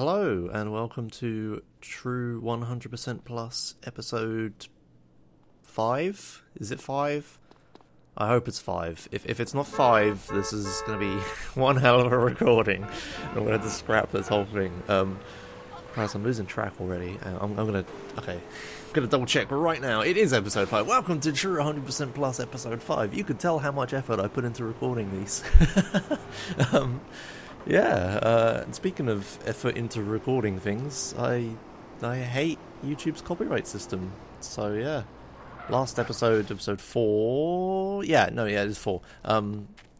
Hello and welcome to True 100% Plus episode 5? Is it 5? I hope it's 5. If it's not 5, this is going to be one hell of a recording. I'm going to have to scrap this whole thing. Christ, I'm losing track already. I'm going to double check right now. It is episode 5. Welcome to True 100% Plus episode 5. You could tell how much effort I put into recording these. And speaking of effort into recording things, I hate YouTube's copyright system. So yeah, last episode 4, it is 4,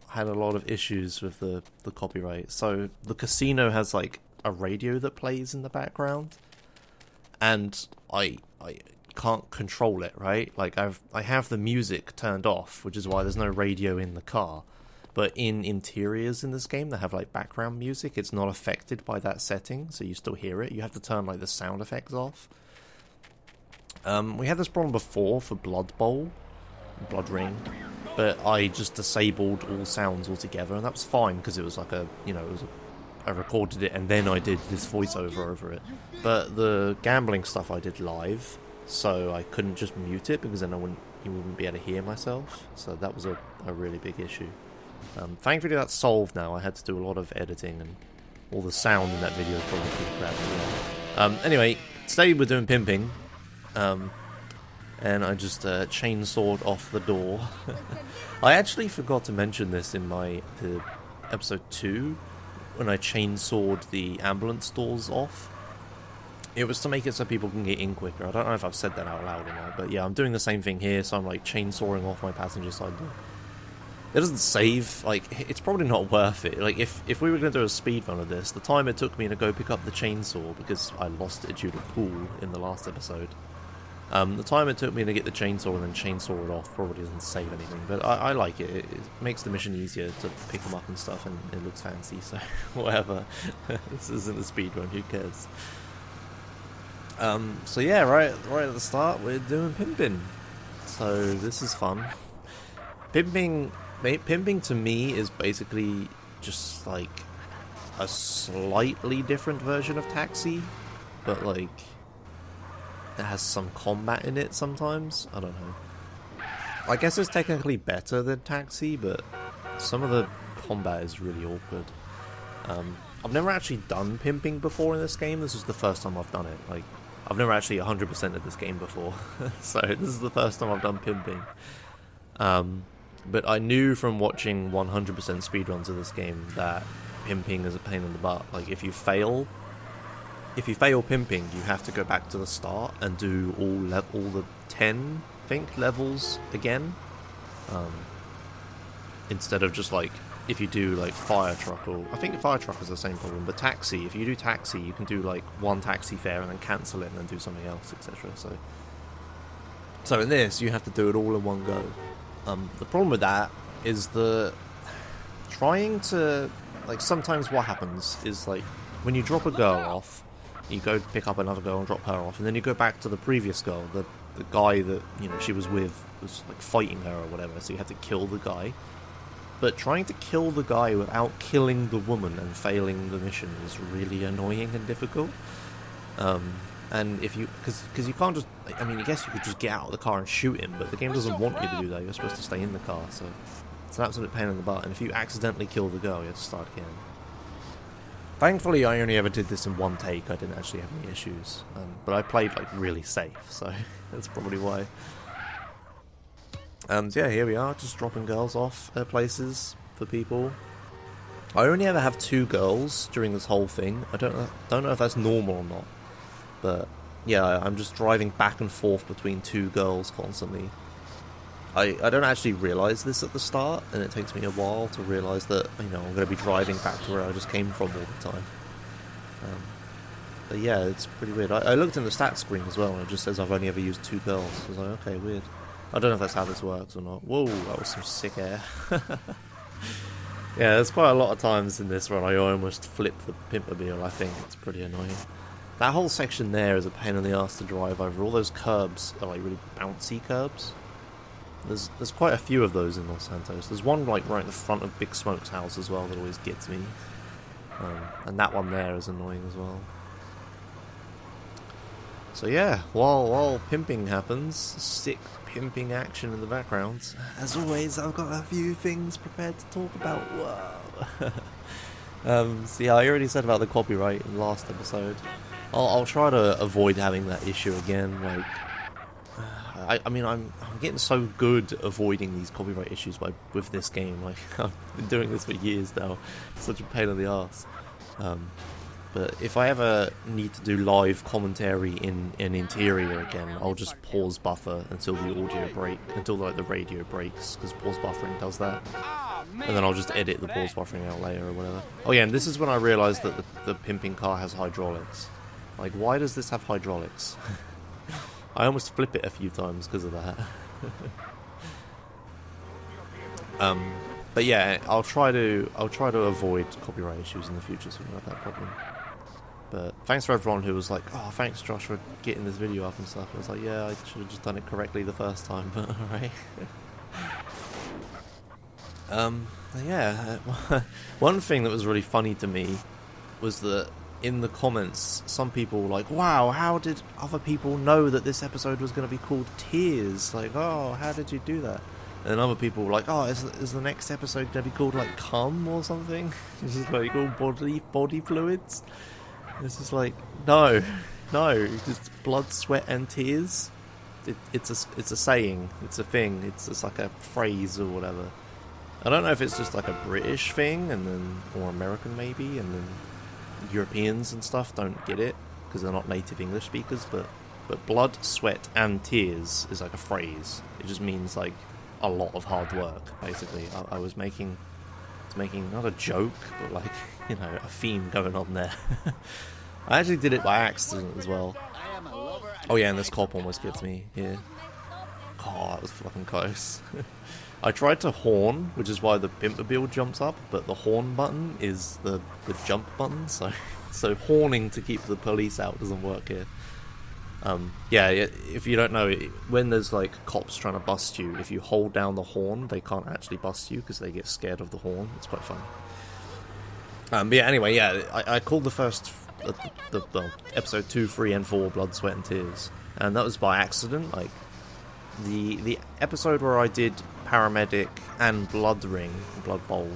had a lot of issues with the copyright. So the casino has like a radio that plays in the background, and I can't control it, right? Like I have the music turned off, which is why there's no radio in the car. But in interiors in this game that have like background music, it's not affected by that setting, so you still hear it. You have to turn like the sound effects off. We had this problem before for Blood Blood Ring, but I just disabled all sounds altogether, and that was fine because it was like I recorded it and then I did this voiceover over it. But the gambling stuff I did live, so I couldn't just mute it because then you wouldn't be able to hear myself. So that was a really big issue. Thankfully that's solved now. I had to do a lot of editing and all the sound in that video is probably pretty crap. Anyway, today we're doing pimping. And I just chainsawed off the door. I actually forgot to mention this in the episode 2 when I chainsawed the ambulance doors off. It was to make it so people can get in quicker. I don't know if I've said that out loud or not, but yeah, I'm doing the same thing here, so I'm like chainsawing off my passenger side door. It doesn't save, like, it's probably not worth it. Like, if we were going to do a speedrun of this, the time it took me to go pick up the chainsaw, because I lost it due to pool in the last episode, the time it took me to get the chainsaw and then chainsaw it off probably doesn't save anything, but I like it. It makes the mission easier to pick them up and stuff, and it looks fancy, so whatever. This isn't a speedrun, who cares? So yeah, right at the start, we're doing pimping. So this is fun. Pimping to me is basically just like a slightly different version of Taxi, but like it has some combat in it sometimes. I don't know. I guess it's technically better than Taxi, but some of the combat is really awkward. I've never actually done pimping before in this game. This is the first time I've done it. Like, I've never actually 100% of this game before, so this is the first time I've done pimping. But I knew from watching 100% speedruns of this game that pimping is a pain in the butt. Like, if you fail pimping, you have to go back to the start and do all the 10, I think, levels again. Instead of just like, if you do like Fire Truck, or I think Fire Truck is the same problem, but Taxi, if you do Taxi, you can do like one taxi fare and then cancel it and then do something else, etc. So in this, you have to do it all in one go. The problem with that is trying to, like, sometimes what happens is, like, when you drop a girl off, you go pick up another girl and drop her off, and then you go back to the previous girl, the guy that, she was with was, like, fighting her or whatever, so you had to kill the guy. But trying to kill the guy without killing the woman and failing the mission is really annoying and difficult. And if you, because you can't just, I mean, I guess you could just get out of the car and shoot him, but the game doesn't want you to do that. You're supposed to stay in the car, so it's an absolute pain in the butt. And if you accidentally kill the girl, you have to start again. Thankfully, I only ever did this in one take. I didn't actually have any issues, but I played like really safe, so that's probably why. So yeah, here we are, just dropping girls off at places for people. I only ever have 2 girls during this whole thing. I don't know if that's normal or not. But yeah, I'm just driving back and forth between 2 girls constantly. I don't actually realise this at the start, and it takes me a while to realise that, I'm going to be driving back to where I just came from all the time. But yeah, it's pretty weird. I looked in the stats screen as well, and it just says I've only ever used 2 girls. I was like, okay, weird. I don't know if that's how this works or not. Whoa, that was some sick air. Yeah, there's quite a lot of times in this where I almost flip the Pimpmobile. I think it's pretty annoying. That whole section there is a pain in the ass to drive over. All those curbs are like really bouncy curbs. There's quite a few of those in Los Santos. There's one like right in the front of Big Smoke's house as well that always gets me. And that one there is annoying as well. So yeah, while pimping happens, sick pimping action in the background. As always, I've got a few things prepared to talk about. Whoa. So yeah, I already said about the copyright in the last episode. I'll try to avoid having that issue again. Like, I mean, I'm getting so good avoiding these copyright issues with this game. Like, I've been doing this for years now. It's such a pain in the ass. But if I ever need to do live commentary in an interior again, I'll just pause buffer until the until like the radio breaks, because pause buffering does that. And then I'll just edit the pause buffering out later or whatever. Oh yeah, and this is when I realised that the pimping car has hydraulics. Like, why does this have hydraulics? I almost flip it a few times because of that. But yeah, I'll try to avoid copyright issues in the future, so we don't have that problem. But thanks for everyone who was like, "Oh, thanks Josh for getting this video up and stuff." I was like, "Yeah, I should have just done it correctly the first time." But alright. Yeah, one thing that was really funny to me was that in the comments, some people were like, "Wow, how did other people know that this episode was going to be called Tears? Like, oh, how did you do that?" And other people were like, "Oh, is the next episode going to be called like Cum or something? It's just like all body fluids." It's just like, no, just blood, sweat, and tears. It's a saying, it's a thing, it's like a phrase or whatever. I don't know if it's just like a British thing, or American maybe, and then Europeans and stuff don't get it because they're not native English speakers. But blood, sweat, and tears is like a phrase. It just means like a lot of hard work, basically. I was making not a joke, but like, you know, a theme going on there. I actually did it by accident as well. Oh yeah, and this cop almost gets me here. Oh, that was fucking close. I tried to horn, which is why the Pimpmobile jumps up, but the horn button is the jump button, so horning to keep the police out doesn't work here. Yeah, if you don't know, when there's like cops trying to bust you, if you hold down the horn, they can't actually bust you because they get scared of the horn. It's quite funny. But yeah, anyway, yeah, I called the first, well, episode 2, 3, and 4 Blood, Sweat, and Tears, and that was by accident. Like, the episode where I did Paramedic and Blood Bowl,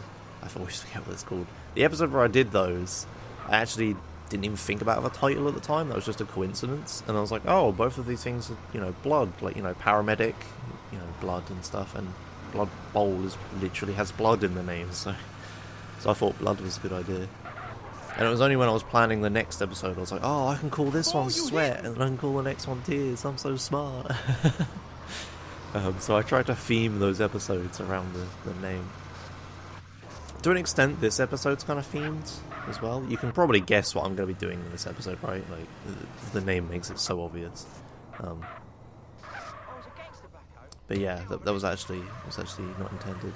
I always forget what it's called. The episode where I did those, I actually didn't even think about the title at the time. That was just a coincidence, and I was like, oh, both of these things are, you know, blood, like, you know, paramedic, you know, blood and stuff, and Blood Bowl literally has blood in the name, so I thought blood was a good idea. And it was only when I was planning the next episode I was like, oh, I can call this one Sweat and I can call the next one Tears. I'm so smart. So I tried to theme those episodes around the name. To an extent, this episode's kind of themed as well. You can probably guess what I'm going to be doing in this episode, right? Like, the name makes it so obvious. But yeah, that was actually not intended.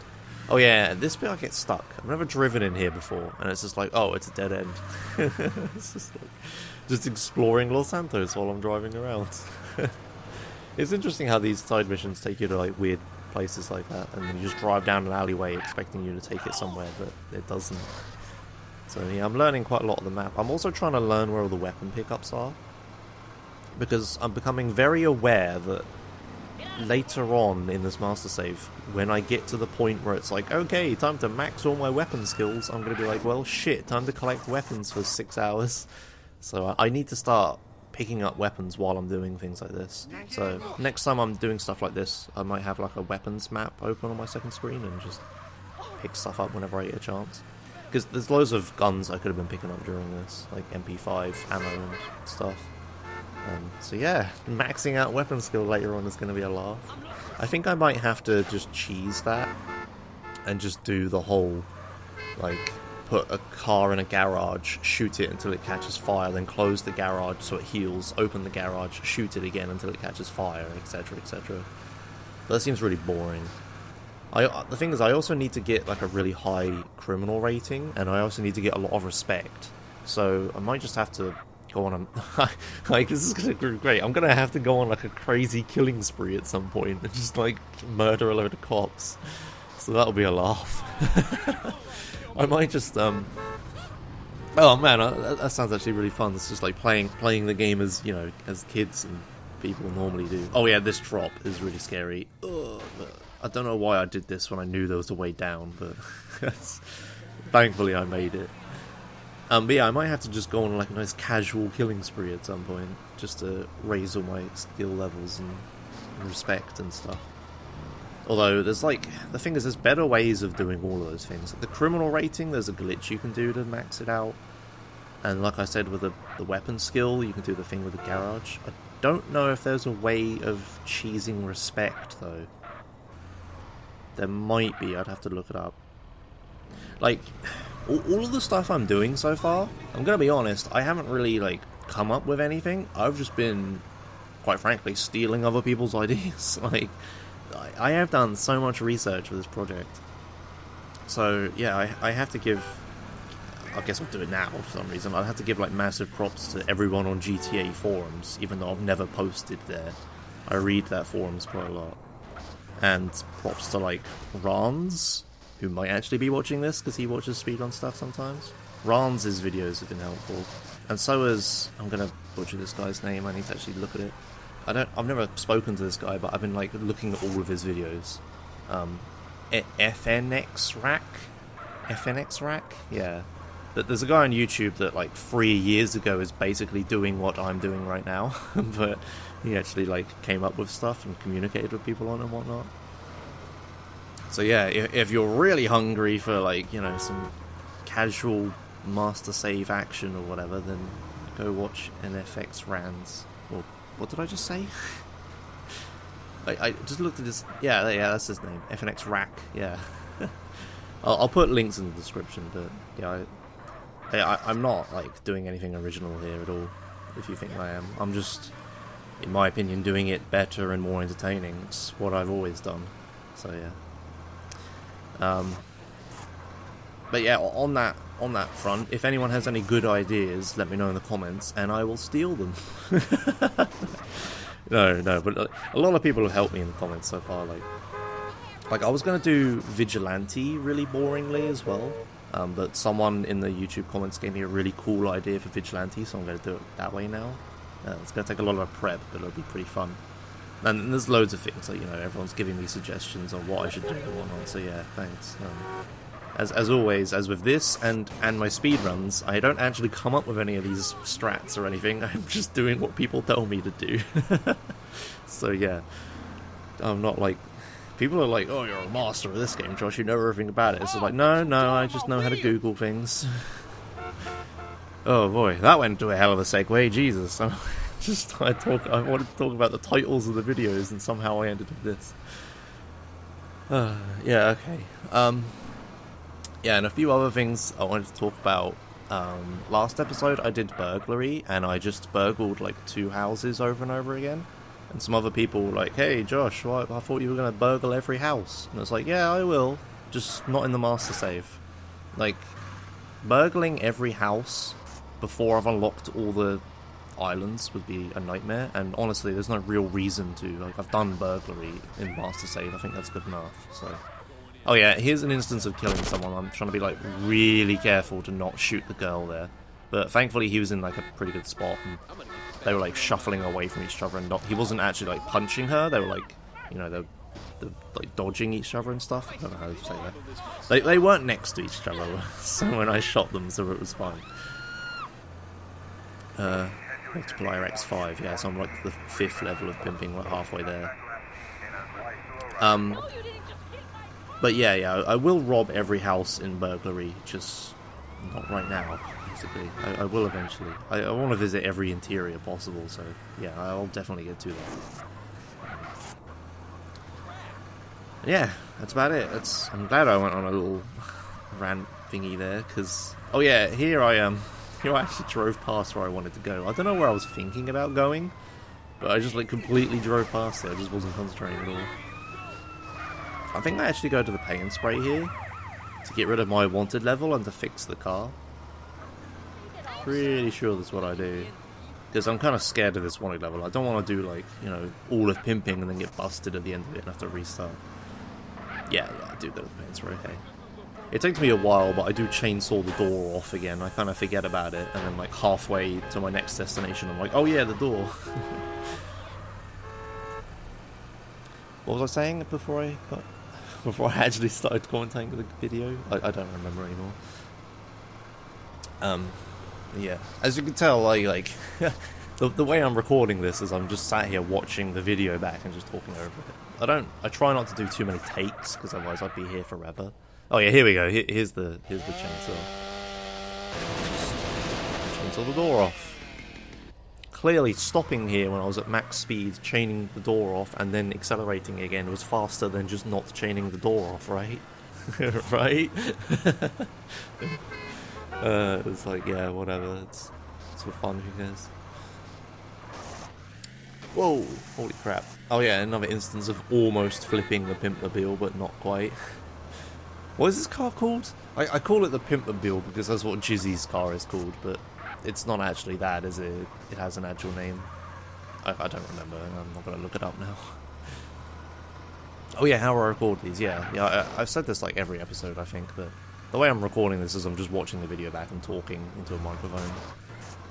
Oh yeah, this bit I get stuck. I've never driven in here before, and it's just like, oh, it's a dead end. It's just exploring Los Santos while I'm driving around. It's interesting how these side missions take you to like weird places like that, and then you just drive down an alleyway expecting you to take it somewhere, but it doesn't. So yeah, I'm learning quite a lot of the map. I'm also trying to learn where all the weapon pickups are, because I'm becoming very aware that later on in this master save, when I get to the point where it's like, okay, time to max all my weapon skills, I'm going to be like, well, shit, time to collect weapons for 6 hours. So I need to start picking up weapons while I'm doing things like this. So next time I'm doing stuff like this, I might have like a weapons map open on my second screen and just pick stuff up whenever I get a chance. Because there's loads of guns I could have been picking up during this, like MP5 ammo and stuff. So yeah, maxing out weapon skill later on is going to be a laugh. I think I might have to just cheese that and just do the whole, like, put a car in a garage, shoot it until it catches fire, then close the garage so it heals, open the garage, shoot it again until it catches fire, etc, etc. But that seems really boring. The thing is, I also need to get like a really high criminal rating, and I also need to get a lot of respect. So I might just have to go on a like, this is gonna be great. I'm gonna have to go on like a crazy killing spree at some point and just like murder a load of cops. So that'll be a laugh. I might just Oh man, that sounds actually really fun. It's just like playing the game as, you know, as kids and people normally do. Oh yeah, this drop is really scary. Ugh, I don't know why I did this when I knew there was a way down, but thankfully I made it. But yeah, I might have to just go on like a nice casual killing spree at some point, just to raise all my skill levels and respect and stuff. Although, there's like, the thing is, there's better ways of doing all of those things. The criminal rating, there's a glitch you can do to max it out. And like I said, with the weapon skill, you can do the thing with the garage. I don't know if there's a way of cheesing respect, though. There might be, I'd have to look it up. Like, all of the stuff I'm doing so far, I'm gonna be honest, I haven't really, like, come up with anything. I've just been, quite frankly, stealing other people's ideas. Like, I have done so much research for this project. So, yeah, I have to give... I guess I'll do it now for some reason. I have to give, like, massive props to everyone on GTA forums, even though I've never posted there. I read that forums quite a lot. And props to, like, Rans, who might actually be watching this, because he watches speedrun stuff sometimes. Rans' videos have been helpful. And so is... I'm gonna butcher this guy's name, I need to actually look at it. I've never spoken to this guy, but I've been like looking at all of his videos. FNX Rack? Yeah. There's a guy on YouTube that like 3 years ago is basically doing what I'm doing right now, but he actually like came up with stuff and communicated with people on it and whatnot. So yeah, if you're really hungry for like, you know, some casual master save action or whatever, then go watch NFX Rans. Or what did I just say? I just looked at this. Yeah, that's his name. FNX Rack. Yeah. I'll put links in the description, but yeah, I'm not like doing anything original here at all. If you think I am, I'm just, in my opinion, doing it better and more entertaining. It's what I've always done. So yeah. But yeah, on that front, if anyone has any good ideas, let me know in the comments, and I will steal them. No, but a lot of people have helped me in the comments so far. Like I was gonna do Vigilante really boringly as well, but someone in the YouTube comments gave me a really cool idea for Vigilante, so I'm gonna do it that way now. It's gonna take a lot of prep, but it'll be pretty fun. And there's loads of things, like, you know, everyone's giving me suggestions on what I should do and whatnot, so yeah, thanks. As always, as with this and my speedruns, I don't actually come up with any of these strats or anything, I'm just doing what people tell me to do. So yeah, I'm not like... People are like, oh, you're a master of this game, Josh, you know everything about it. It's like, no, I just know how to Google things. Oh boy, that went to a hell of a segue, Jesus. I wanted to talk about the titles of the videos, and somehow I ended with this. Yeah, okay. Yeah, and a few other things I wanted to talk about. Last episode I did burglary, and I just burgled like 2 houses over and over again. And some other people were like, hey Josh, I thought you were going to burgle every house. And it's like, yeah, I will, just not in the master save. Like, burgling every house before I've unlocked all the islands would be a nightmare, and honestly there's no real reason to. Like, I've done burglary in master save, I think that's good enough. So, oh yeah, here's an instance of killing someone. I'm trying to be like really careful to not shoot the girl there, but thankfully he was in like a pretty good spot, and they were like shuffling away from each other, and he wasn't actually like punching her. They were like, you know, they're like dodging each other and stuff. I don't know how to say that. They weren't next to each other, so when I shot them, so it was fine. Multiplier X5, yeah, so I'm like the 5th level of pimping, like halfway there. But yeah, I will rob every house in burglary, just not right now, basically. I will eventually. I want to visit every interior possible, so yeah, I'll definitely get to that. Yeah, that's about it. I'm glad I went on a little rant thingy there, because... Oh yeah, here I am. Here I actually drove past where I wanted to go. I don't know where I was thinking about going, but I just like completely drove past it. I just wasn't concentrating at all. I think I actually go to the paint spray here to get rid of my wanted level and to fix the car. Pretty sure that's what I do. Because I'm kind of scared of this wanted level. I don't want to do like, you know, all of pimping and then get busted at the end of it and have to restart. Yeah, I do go to the paint spray, okay. It takes me a while, but I do chainsaw the door off again. I kind of forget about it, and then like halfway to my next destination, I'm like, oh yeah, the door. What was I saying before I actually started commentating the video? I don't remember anymore. Yeah, as you can tell, like the way I'm recording this is I'm just sat here watching the video back and just talking over it. I try not to do too many takes because otherwise I'd be here forever. Oh yeah, here we go. Here's the chainsaw. Chainsaw the door off. Clearly stopping here when I was at max speed, chaining the door off, and then accelerating again was faster than just not chaining the door off, right? Right? It's like, yeah, whatever. It's for fun, who cares? Whoa! Holy crap. Oh yeah, another instance of almost flipping the Pimpmobile, but not quite. What is this car called? I call it the Pimpmobile because that's what Jizzy's car is called, but it's not actually that, is it? It has an actual name. I don't remember, and I'm not going to look it up now. Oh yeah, how I record these, yeah. I've said this like every episode, I think, but the way I'm recording this is I'm just watching the video back and talking into a microphone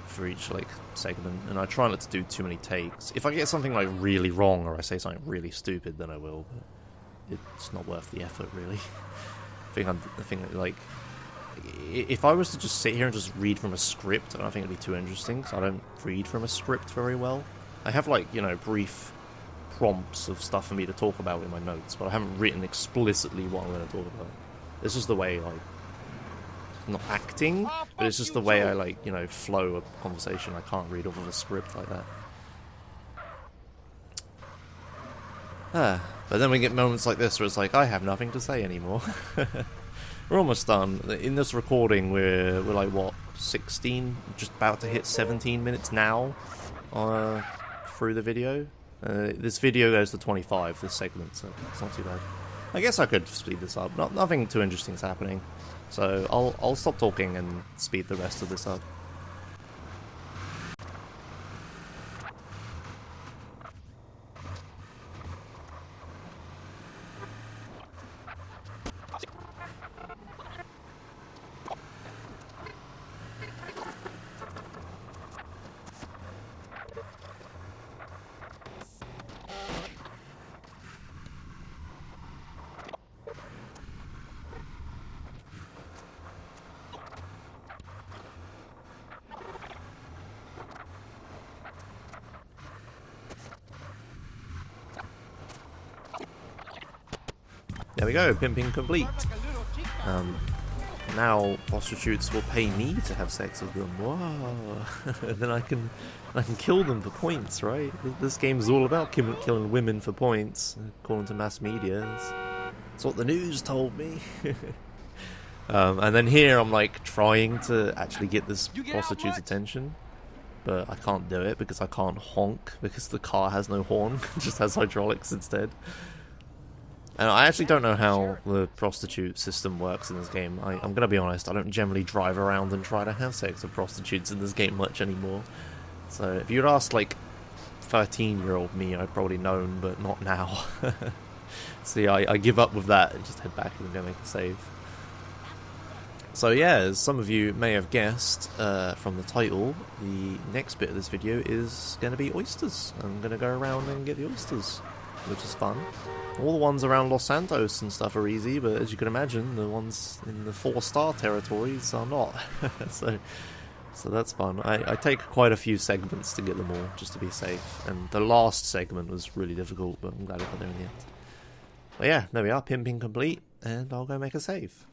for each like segment, and I try not to do too many takes. If I get something like really wrong or I say something really stupid, then I will, but it's not worth the effort, really. I think that, like, if I was to just sit here and just read from a script, I don't think it'd be too interesting, because I don't read from a script very well. I have, like, you know, brief prompts of stuff for me to talk about in my notes, but I haven't written explicitly what I'm going to talk about. It's just the way, like, not acting, but it's just the way I, like, you know, flow a conversation. I can't read off of a script like that. But then we get moments like this where it's like, I have nothing to say anymore. We're almost done. In this recording, we're like, what, 16? Just about to hit 17 minutes now through the video. This video goes to 25, this segment, so it's not too bad. I guess I could speed this up. Nothing too interesting is happening. So I'll stop talking and speed the rest of this up. There we go, pimping complete. Now prostitutes will pay me to have sex with them. Whoa! Then I can kill them for points, right? This game is all about killing women for points, according to mass media. That's what the news told me. And then here I'm like trying to actually get this prostitute's attention, but I can't do it because I can't honk because the car has no horn, it just has hydraulics instead. And I actually don't know how the prostitute system works in this game. I'm gonna be honest, I don't generally drive around and try to have sex with prostitutes in this game much anymore. So if you'd asked like 13-year-old me, I'd probably known, but not now. So yeah, I give up with that and just head back and go make a save. So yeah, as some of you may have guessed from the title, the next bit of this video is going to be oysters. I'm going to go around and get the oysters, which is fun. All the ones around Los Santos and stuff are easy, but as you can imagine, the ones in the 4-star territories are not. So that's fun. I take quite a few segments to get them all, just to be safe. And the last segment was really difficult, but I'm glad I got there in the end. But yeah, there we are, pimping complete, and I'll go make a save.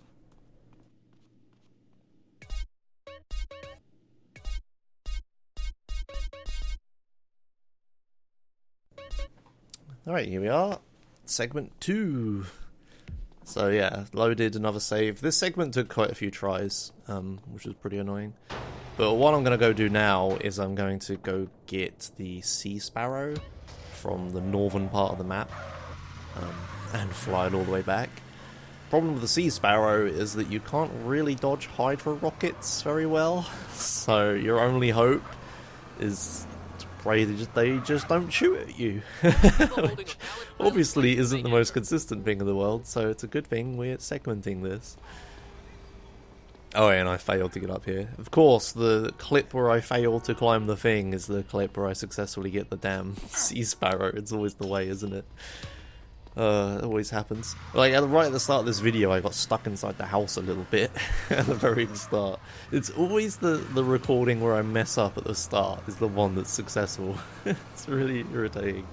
Alright, here we are. Segment 2. So yeah, loaded another save. This segment took quite a few tries, which was pretty annoying. But what I'm going to go do now is I'm going to go get the sea sparrow from the northern part of the map, and fly it all the way back. Problem with the sea sparrow is that you can't really dodge hydro rockets very well, so your only hope is to pray they just don't shoot at you. Which obviously isn't the most consistent thing in the world, so it's a good thing we're segmenting this. Oh, and I failed to get up here. Of course, the clip where I failed to climb the thing is the clip where I successfully get the damn sea sparrow. It's always the way, isn't it? It always happens. Like, right at the start of this video, I got stuck inside the house a little bit at the very start. It's always the recording where I mess up at the start is the one that's successful. It's really irritating.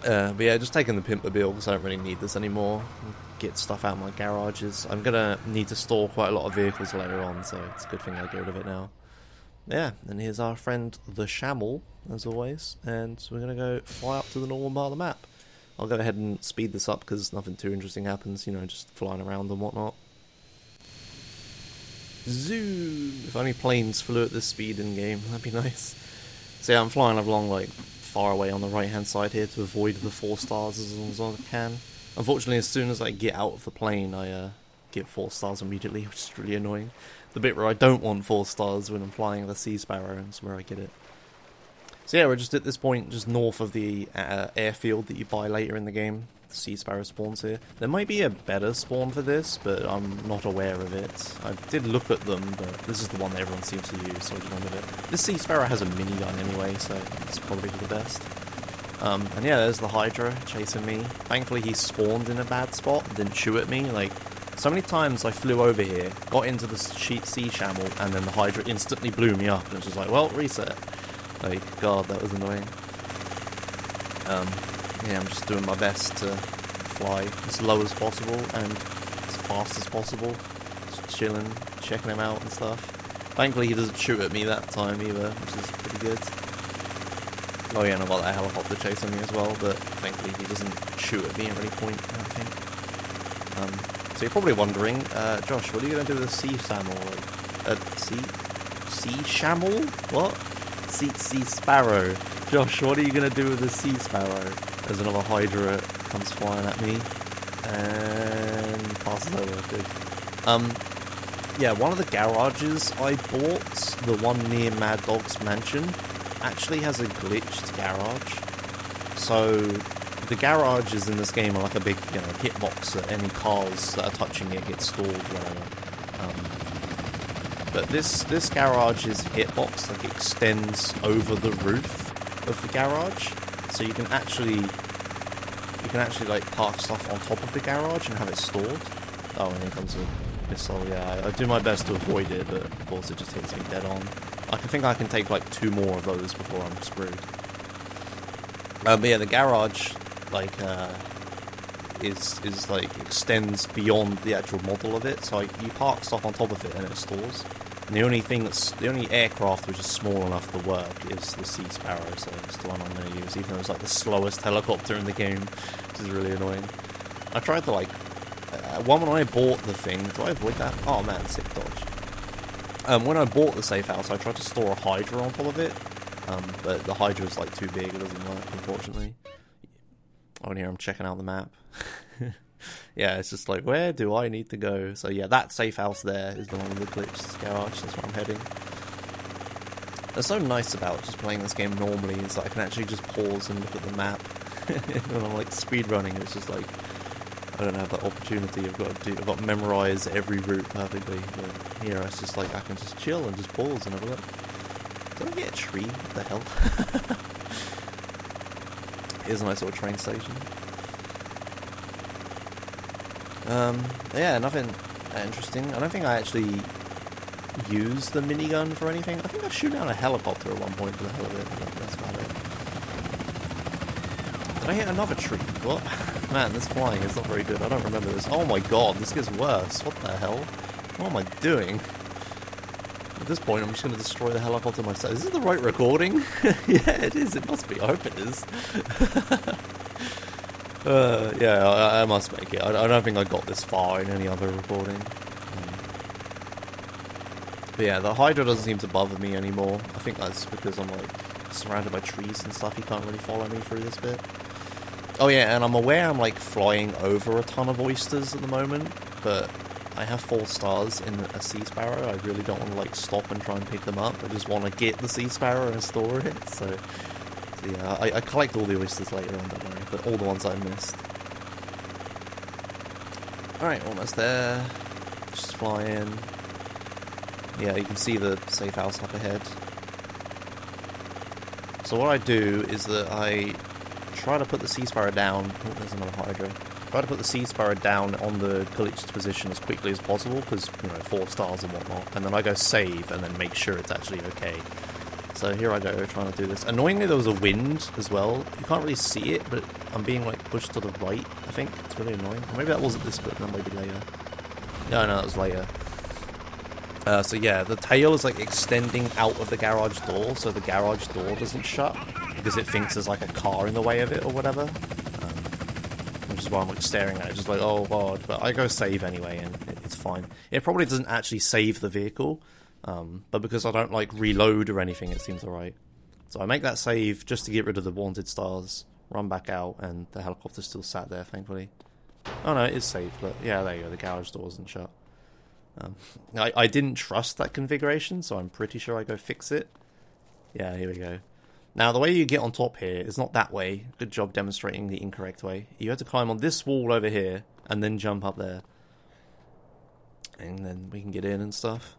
But yeah, just taking the Pimpmobile because I don't really need this anymore. Get stuff out of my garages. I'm gonna need to store quite a lot of vehicles later on, so it's a good thing I get rid of it now. Yeah, and here's our friend the Shamel, as always, and we're gonna go fly up to the northern part of the map. I'll go ahead and speed this up because nothing too interesting happens, you know, just flying around and whatnot. Zoom! If only planes flew at this speed in game, that'd be nice. So yeah, I'm flying along like far away on the right hand side here to avoid the 4 stars as long as I can. Unfortunately, as soon as I get out of the plane, I get 4 stars immediately, which is really annoying. The bit where I don't want 4 stars when I'm flying the Sea Sparrow is where I get it. So yeah, we're just at this point, just north of the airfield that you buy later in the game. The Sea Sparrow spawns here. There might be a better spawn for this, but I'm not aware of it. I did look at them, but this is the one that everyone seems to use, so I just went with it. This Sea Sparrow has a minigun anyway, so it's probably for the best. And yeah, there's the Hydra chasing me. Thankfully, he spawned in a bad spot, didn't shoot at me. Like, so many times I flew over here, got into the sea shamel, and then the Hydra instantly blew me up, and it was just like, well, reset. Like, God, that was annoying. Yeah, I'm just doing my best to fly as low as possible and as fast as possible. Just chilling, checking him out and stuff. Thankfully, he doesn't shoot at me that time either, which is pretty good. Oh yeah, and I've got that helicopter chasing me as well, but thankfully he doesn't shoot at me at any point, I don't think. So you're probably wondering, Josh, what are you going to do with the sea shamel? Sea shamel? What? Sea sparrow. Josh, what are you going to do with the sea sparrow? There's another Hydra comes flying at me, and passes over, good. Yeah, one of the garages I bought, the one near Mad Dog's mansion, actually has a glitched garage. So the garages in this game are like a big, you know, hitbox that any cars that are touching it get stalled, whatever. But this garage's hitbox like extends over the roof of the garage, so you can actually like park stuff on top of the garage and have it stored. Oh, and here comes a missile. Yeah, I do my best to avoid it, but of course it just hits me dead on. I think I can take like 2 more of those before I'm screwed. But yeah, the garage like is like extends beyond the actual model of it, so you park stuff on top of it and it stores. And the only aircraft which is small enough to work is the Sea Sparrow, so it's the one I'm going to use, even though it's like the slowest helicopter in the game, which is really annoying. I tried to like when I bought the thing, do I avoid that? Oh man, sick dodge. When I bought the safe house, I tried to store a Hydra on top of it, but the Hydra is like too big, it doesn't work, unfortunately. Oh, and here I'm checking out the map. Yeah, it's just like, where do I need to go? So yeah, that safe house there is the one with the glitched garage, that's where I'm heading. What's so nice about just playing this game normally is that I can actually just pause and look at the map. When I'm like speedrunning, it's just like, I don't have that opportunity. I've got to memorize every route perfectly. But here it's just like I can just chill and just pause and have a look. Did I get a tree? What the hell? Here's a nice little train station. Yeah, nothing interesting. I don't think I actually use the minigun for anything. I think I shoot down a helicopter at one point for the hell of it, but that's about it. Did I hit another tree? What? Man, this flying is not very good. I don't remember this. Oh my god, this gets worse. What the hell? What am I doing? At this point, I'm just going to destroy the helicopter myself. Is this the right recording? Yeah, it is. It must be. I hope it is. Yeah, I must make it. I don't think I got this far in any other recording. But yeah, the Hydra doesn't seem to bother me anymore. I think that's because I'm like surrounded by trees and stuff. He can't really follow me through this bit. Oh yeah, and I'm aware I'm like flying over a ton of oysters at the moment, but I have 4 stars in a Sea Sparrow. I really don't want to like stop and try and pick them up. I just want to get the Sea Sparrow and store it. So yeah, I collect all the oysters later on, don't worry, but all the ones I missed. Alright, almost there. Just fly in. Yeah, you can see the safe house up ahead. So what I do is that I try to put the Sea Sparrow down. Oh, there's another Hydra. Try to put the Sea Sparrow down on the glitched position as quickly as possible, because, you know, 4 stars and whatnot. And then I go save and then make sure it's actually okay. So here I go, trying to do this. Annoyingly, there was a wind as well. You can't really see it, but I'm being, like, pushed to the right, I think. It's really annoying. Or maybe that wasn't this bit, that might be later. No, that was later. So yeah, the tail is, like, extending out of the garage door, so the garage door doesn't shut, because it thinks there's, like, a car in the way of it or whatever. Which is why I'm, like, staring at it, just like, oh god. But I go save anyway, and it's fine. It probably doesn't actually save the vehicle. But because I don't, like, reload or anything, it seems alright. So I make that save just to get rid of the wanted stars, run back out, and the helicopter's still sat there, thankfully. Oh no, it is safe, but yeah, there you go, the garage door isn't shut. I didn't trust that configuration, so I'm pretty sure I go fix it. Yeah, here we go. Now, the way you get on top here is not that way. Good job demonstrating the incorrect way. You have to climb on this wall over here, and then jump up there. And then we can get in and stuff.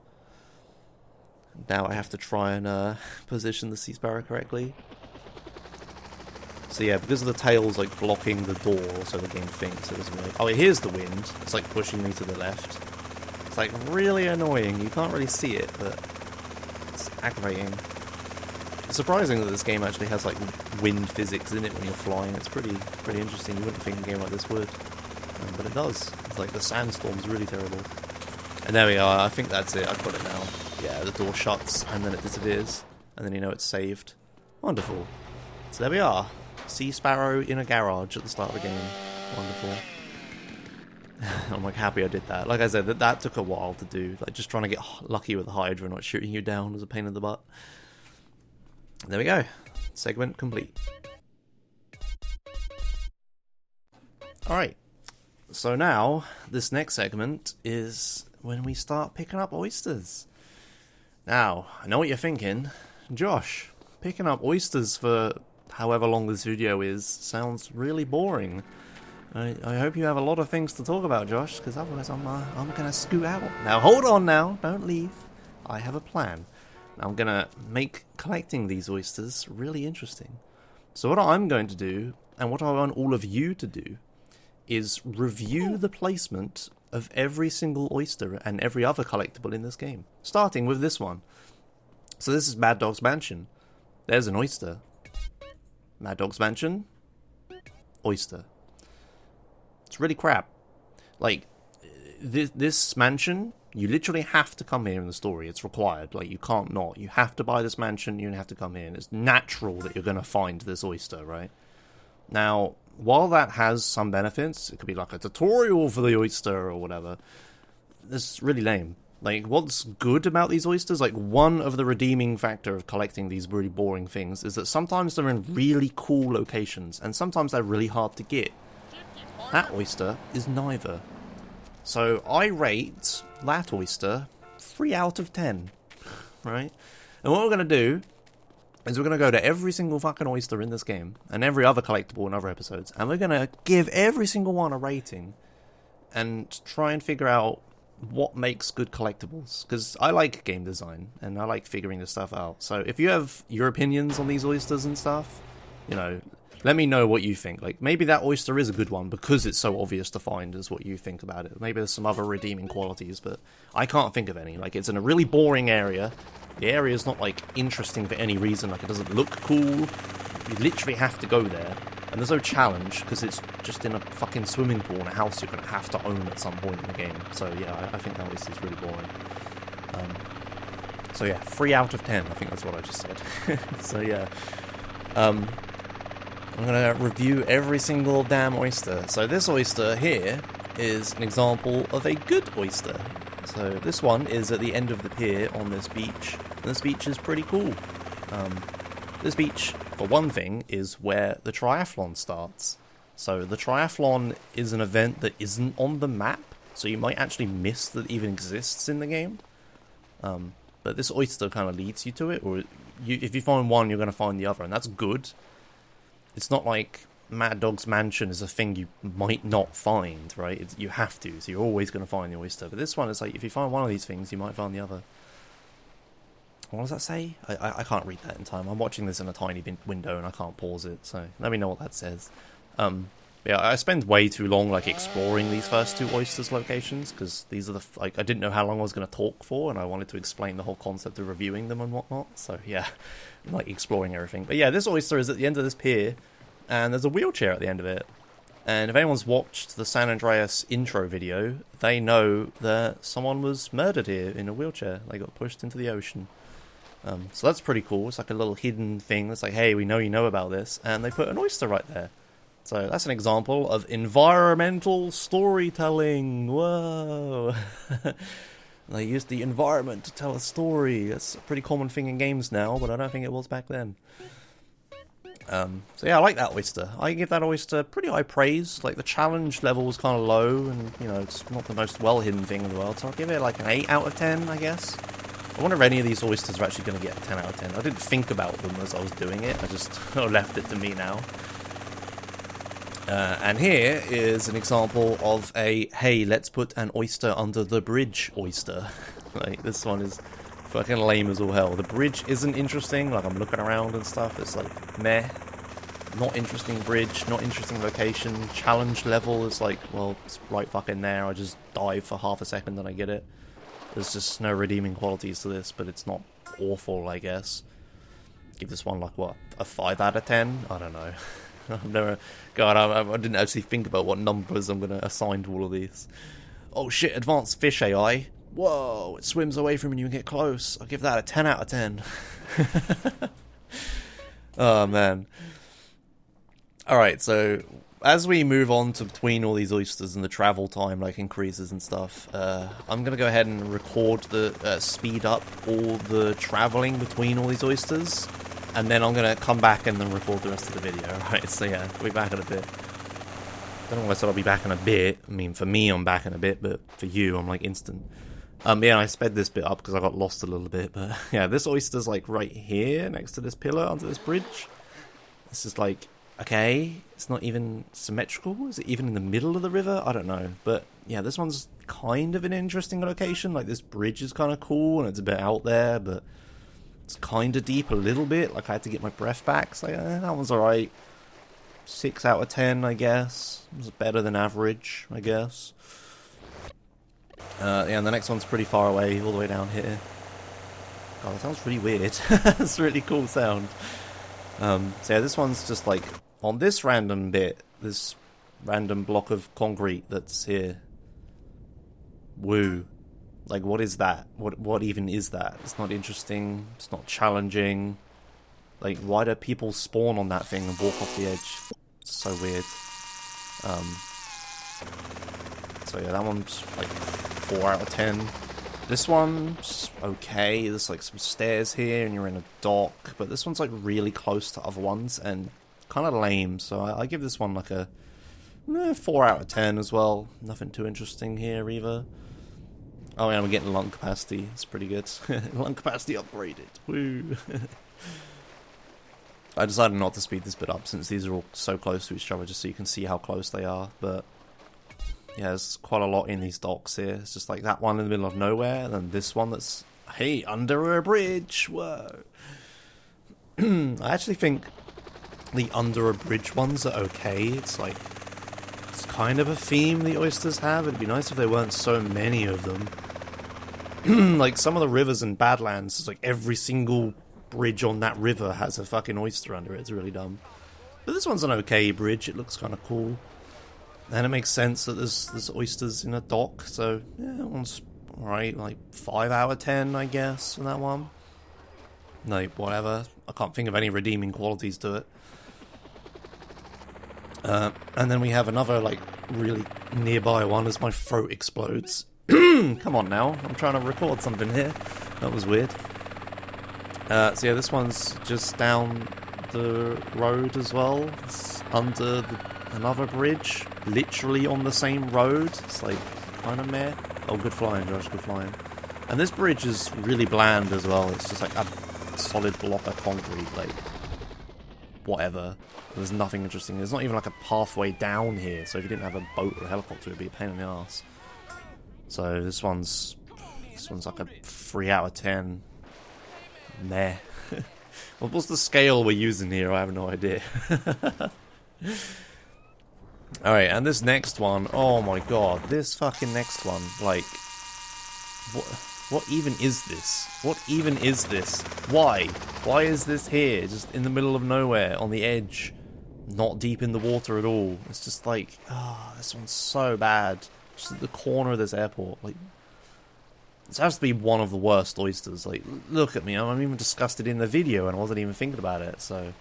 Now I have to try and position the Sea Sparrow correctly. So yeah, because of the tail's like blocking the door, so the game thinks it doesn't really... Oh, here's the wind. It's like pushing me to the left. It's like really annoying. You can't really see it, but it's aggravating. It's surprising that this game actually has like wind physics in it when you're flying. It's pretty interesting. You wouldn't think a game like this would, but it does. It's like the sandstorm's really terrible. And there we are. I think that's it. I've got it now. Yeah, the door shuts and then it disappears, and then you know it's saved. Wonderful. So there we are. Sea Sparrow in a garage at the start of the game. Wonderful. I'm like happy I did that. Like I said, that took a while to do. Like just trying to get lucky with the Hydra not shooting you down was a pain in the butt. There we go. Segment complete. Alright. So now, this next segment is when we start picking up oysters. Now, I know what you're thinking. Josh, picking up oysters for however long this video is sounds really boring. I hope you have a lot of things to talk about, Josh, because otherwise I'm going to scoot out. Now, hold on now. Don't leave. I have a plan. I'm going to make collecting these oysters really interesting. So what I'm going to do, and what I want all of you to do, is review the placement of every single oyster and every other collectible in this game. Starting with this one. So this is Mad Dog's Mansion. There's an oyster. Mad Dog's Mansion. Oyster. It's really crap. Like, this mansion, you literally have to come here in the story. It's required. Like, you can't not. You have to buy this mansion, you have to come here. And it's natural that you're going to find this oyster, right? Now, while that has some benefits, it could be like a tutorial for the oyster or whatever, it's really lame. Like, what's good about these oysters, like, one of the redeeming factor of collecting these really boring things is that sometimes they're in really cool locations, and sometimes they're really hard to get. That oyster is neither. So I rate that oyster 3 out of 10, right? And what we're going to do is we're going to go to every single fucking oyster in this game, and every other collectible in other episodes, and we're going to give every single one a rating, and try and figure out what makes good collectibles. Because I like game design, and I like figuring this stuff out. So if you have your opinions on these oysters and stuff, you know, let me know what you think. Like, maybe that oyster is a good one because it's so obvious to find is what you think about it. Maybe there's some other redeeming qualities, but I can't think of any. Like, it's in a really boring area. The area is not, like, interesting for any reason. Like, it doesn't look cool. You literally have to go there. And there's no challenge, because it's just in a fucking swimming pool in a house you're going to have to own at some point in the game. So, yeah, I think that oyster is really boring. So, yeah, 3 out of 10. I think that's what I just said. So, yeah. I'm going to review every single damn oyster. So this oyster here is an example of a good oyster. So this one is at the end of the pier on this beach. And this beach is pretty cool. This beach, for one thing, is where the triathlon starts. So the triathlon is an event that isn't on the map, so you might actually miss that it even exists in the game. But this oyster kind of leads you to it, or if you find one, you're going to find the other, and that's good. It's not like Mad Dog's Mansion is a thing you might not find, right? You have to, so you're always going to find the oyster. But this one is like, if you find one of these things, you might find the other. What does that say? I can't read that in time. I'm watching this in a tiny window and I can't pause it, so let me know what that says. Yeah, I spend way too long like exploring these first two oysters locations, because these are the I didn't know how long I was going to talk for, and I wanted to explain the whole concept of reviewing them and whatnot. So yeah, I'm like exploring everything. But yeah, this oyster is at the end of this pier, and there's a wheelchair at the end of it. And if anyone's watched the San Andreas intro video, they know that someone was murdered here in a wheelchair. They got pushed into the ocean. So that's pretty cool. It's like a little hidden thing. It's like, hey, we know you know about this, and they put an oyster right there. So that's an example of environmental storytelling. Whoa! They used the environment to tell a story. That's a pretty common thing in games now, but I don't think it was back then. So yeah, I like that oyster. I give that oyster pretty high praise. Like, the challenge level was kind of low, and, you know, it's not the most well-hidden thing in the world, so I'll give it like an 8 out of 10, I guess. I wonder if any of these oysters are actually going to get a 10 out of 10. I didn't think about them as I was doing it, I just left it to me now. And here is an example of a, hey, let's put an oyster under the bridge oyster. Like, this one is fucking lame as all hell. The bridge isn't interesting, like, I'm looking around and stuff, it's like, meh. Not interesting bridge, not interesting location. Challenge level is like, well, it's right fucking there, I just dive for half a second and I get it. There's just no redeeming qualities to this, but it's not awful, I guess. Give this one, like, what, a 5 out of 10? I don't know. I've never... God, I didn't actually think about what numbers I'm going to assign to all of these. Oh shit, advanced fish AI. Whoa, it swims away from you and you get close. I'll give that a 10 out of 10. Oh, man. Alright, so as we move on to between all these oysters and the travel time like increases and stuff, I'm going to go ahead and record the... speed up all the traveling between all these oysters. And then I'm going to come back and then record the rest of the video, right? So yeah, we'll be back in a bit. Don't know why I said I'll be back in a bit. I mean, for me, I'm back in a bit, but for you, I'm like instant. Yeah, I sped this bit up because I got lost a little bit, but yeah, this oyster's like right here, next to this pillar, under this bridge. This is like, okay, it's not even symmetrical? Is it even in the middle of the river? I don't know, but yeah, this one's kind of an interesting location. Like, this bridge is kind of cool, and it's a bit out there, but... it's kind of deep a little bit, like I had to get my breath back, so yeah, that one's alright. 6 out of 10, I guess. It was better than average, I guess. Yeah, and the next one's pretty far away, all the way down here. God, that sounds really weird. It's a really cool sound. So yeah, this one's just like, on this random bit, this random block of concrete that's here. Woo. Like, what is that? What even is that? It's not interesting. It's not challenging. Like, why do people spawn on that thing and walk off the edge? It's so weird. So yeah, that one's like 4 out of 10. This one's okay. There's like some stairs here and you're in a dock. But this one's like really close to other ones and kind of lame. So I give this one like a 4 out of 10 as well. Nothing too interesting here either. Oh yeah, we're getting lung capacity. It's pretty good. Lung capacity upgraded. Woo! I decided not to speed this bit up since these are all so close to each other, just so you can see how close they are. But yeah, there's quite a lot in these docks here. It's just like that one in the middle of nowhere, and then this one that's, hey, under a bridge. Whoa! I actually think the under a bridge ones are okay. It's like, it's kind of a theme the oysters have. It'd be nice if there weren't so many of them. Like, some of the rivers in Badlands, it's like every single bridge on that river has a fucking oyster under it. It's really dumb. But this one's an okay bridge. It looks kind of cool. And it makes sense that there's oysters in a dock. So, yeah, that one's alright. Like, 5 out of 10, I guess, for that one. Like, whatever. I can't think of any redeeming qualities to it. And then we have another, like, really nearby one as my throat explodes. Come on now, I'm trying to record something here. That was weird. So yeah, this one's just down the road as well. It's under another bridge, literally on the same road. It's like, kind of meh. Oh, good flying, Josh, good flying. And this bridge is really bland as well. It's just like a solid block of concrete, like, whatever. There's nothing interesting. There's not even like a pathway down here, so if you didn't have a boat or a helicopter, it'd be a pain in the ass. So this one's like a 3 out of 10. Meh. What's the scale we're using here? I have no idea. Alright, and this next one, oh my god, this fucking next one, like, what even is this? What even is this? Why? Why is this here, just in the middle of nowhere, on the edge, not deep in the water at all? It's just like, this one's so bad. Just at the corner of this airport, like, this has to be one of the worst oysters. Like, look at me, I'm even disgusted in the video and I wasn't even thinking about it, so...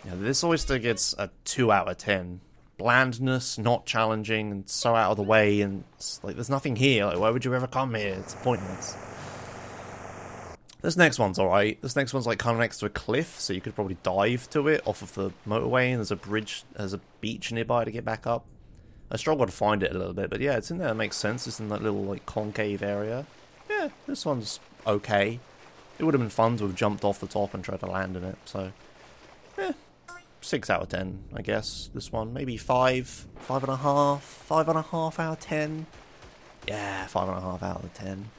Yeah, this oyster gets a 2 out of 10. Blandness, not challenging, and so out of the way, and it's like, there's nothing here. Like, why would you ever come here? It's pointless. This next one's alright. This next one's like kind of next to a cliff, so you could probably dive to it off of the motorway, and there's a bridge, there's a beach nearby to get back up. I struggle to find it a little bit, but yeah, it's in there. It makes sense. It's in that little like concave area. Yeah, this one's okay. It would have been fun to have jumped off the top and tried to land in it, so... Yeah. 6 out of 10, I guess. This one, maybe 5, 5.5, 5.5 out of 10. Yeah, 5.5 out of 10.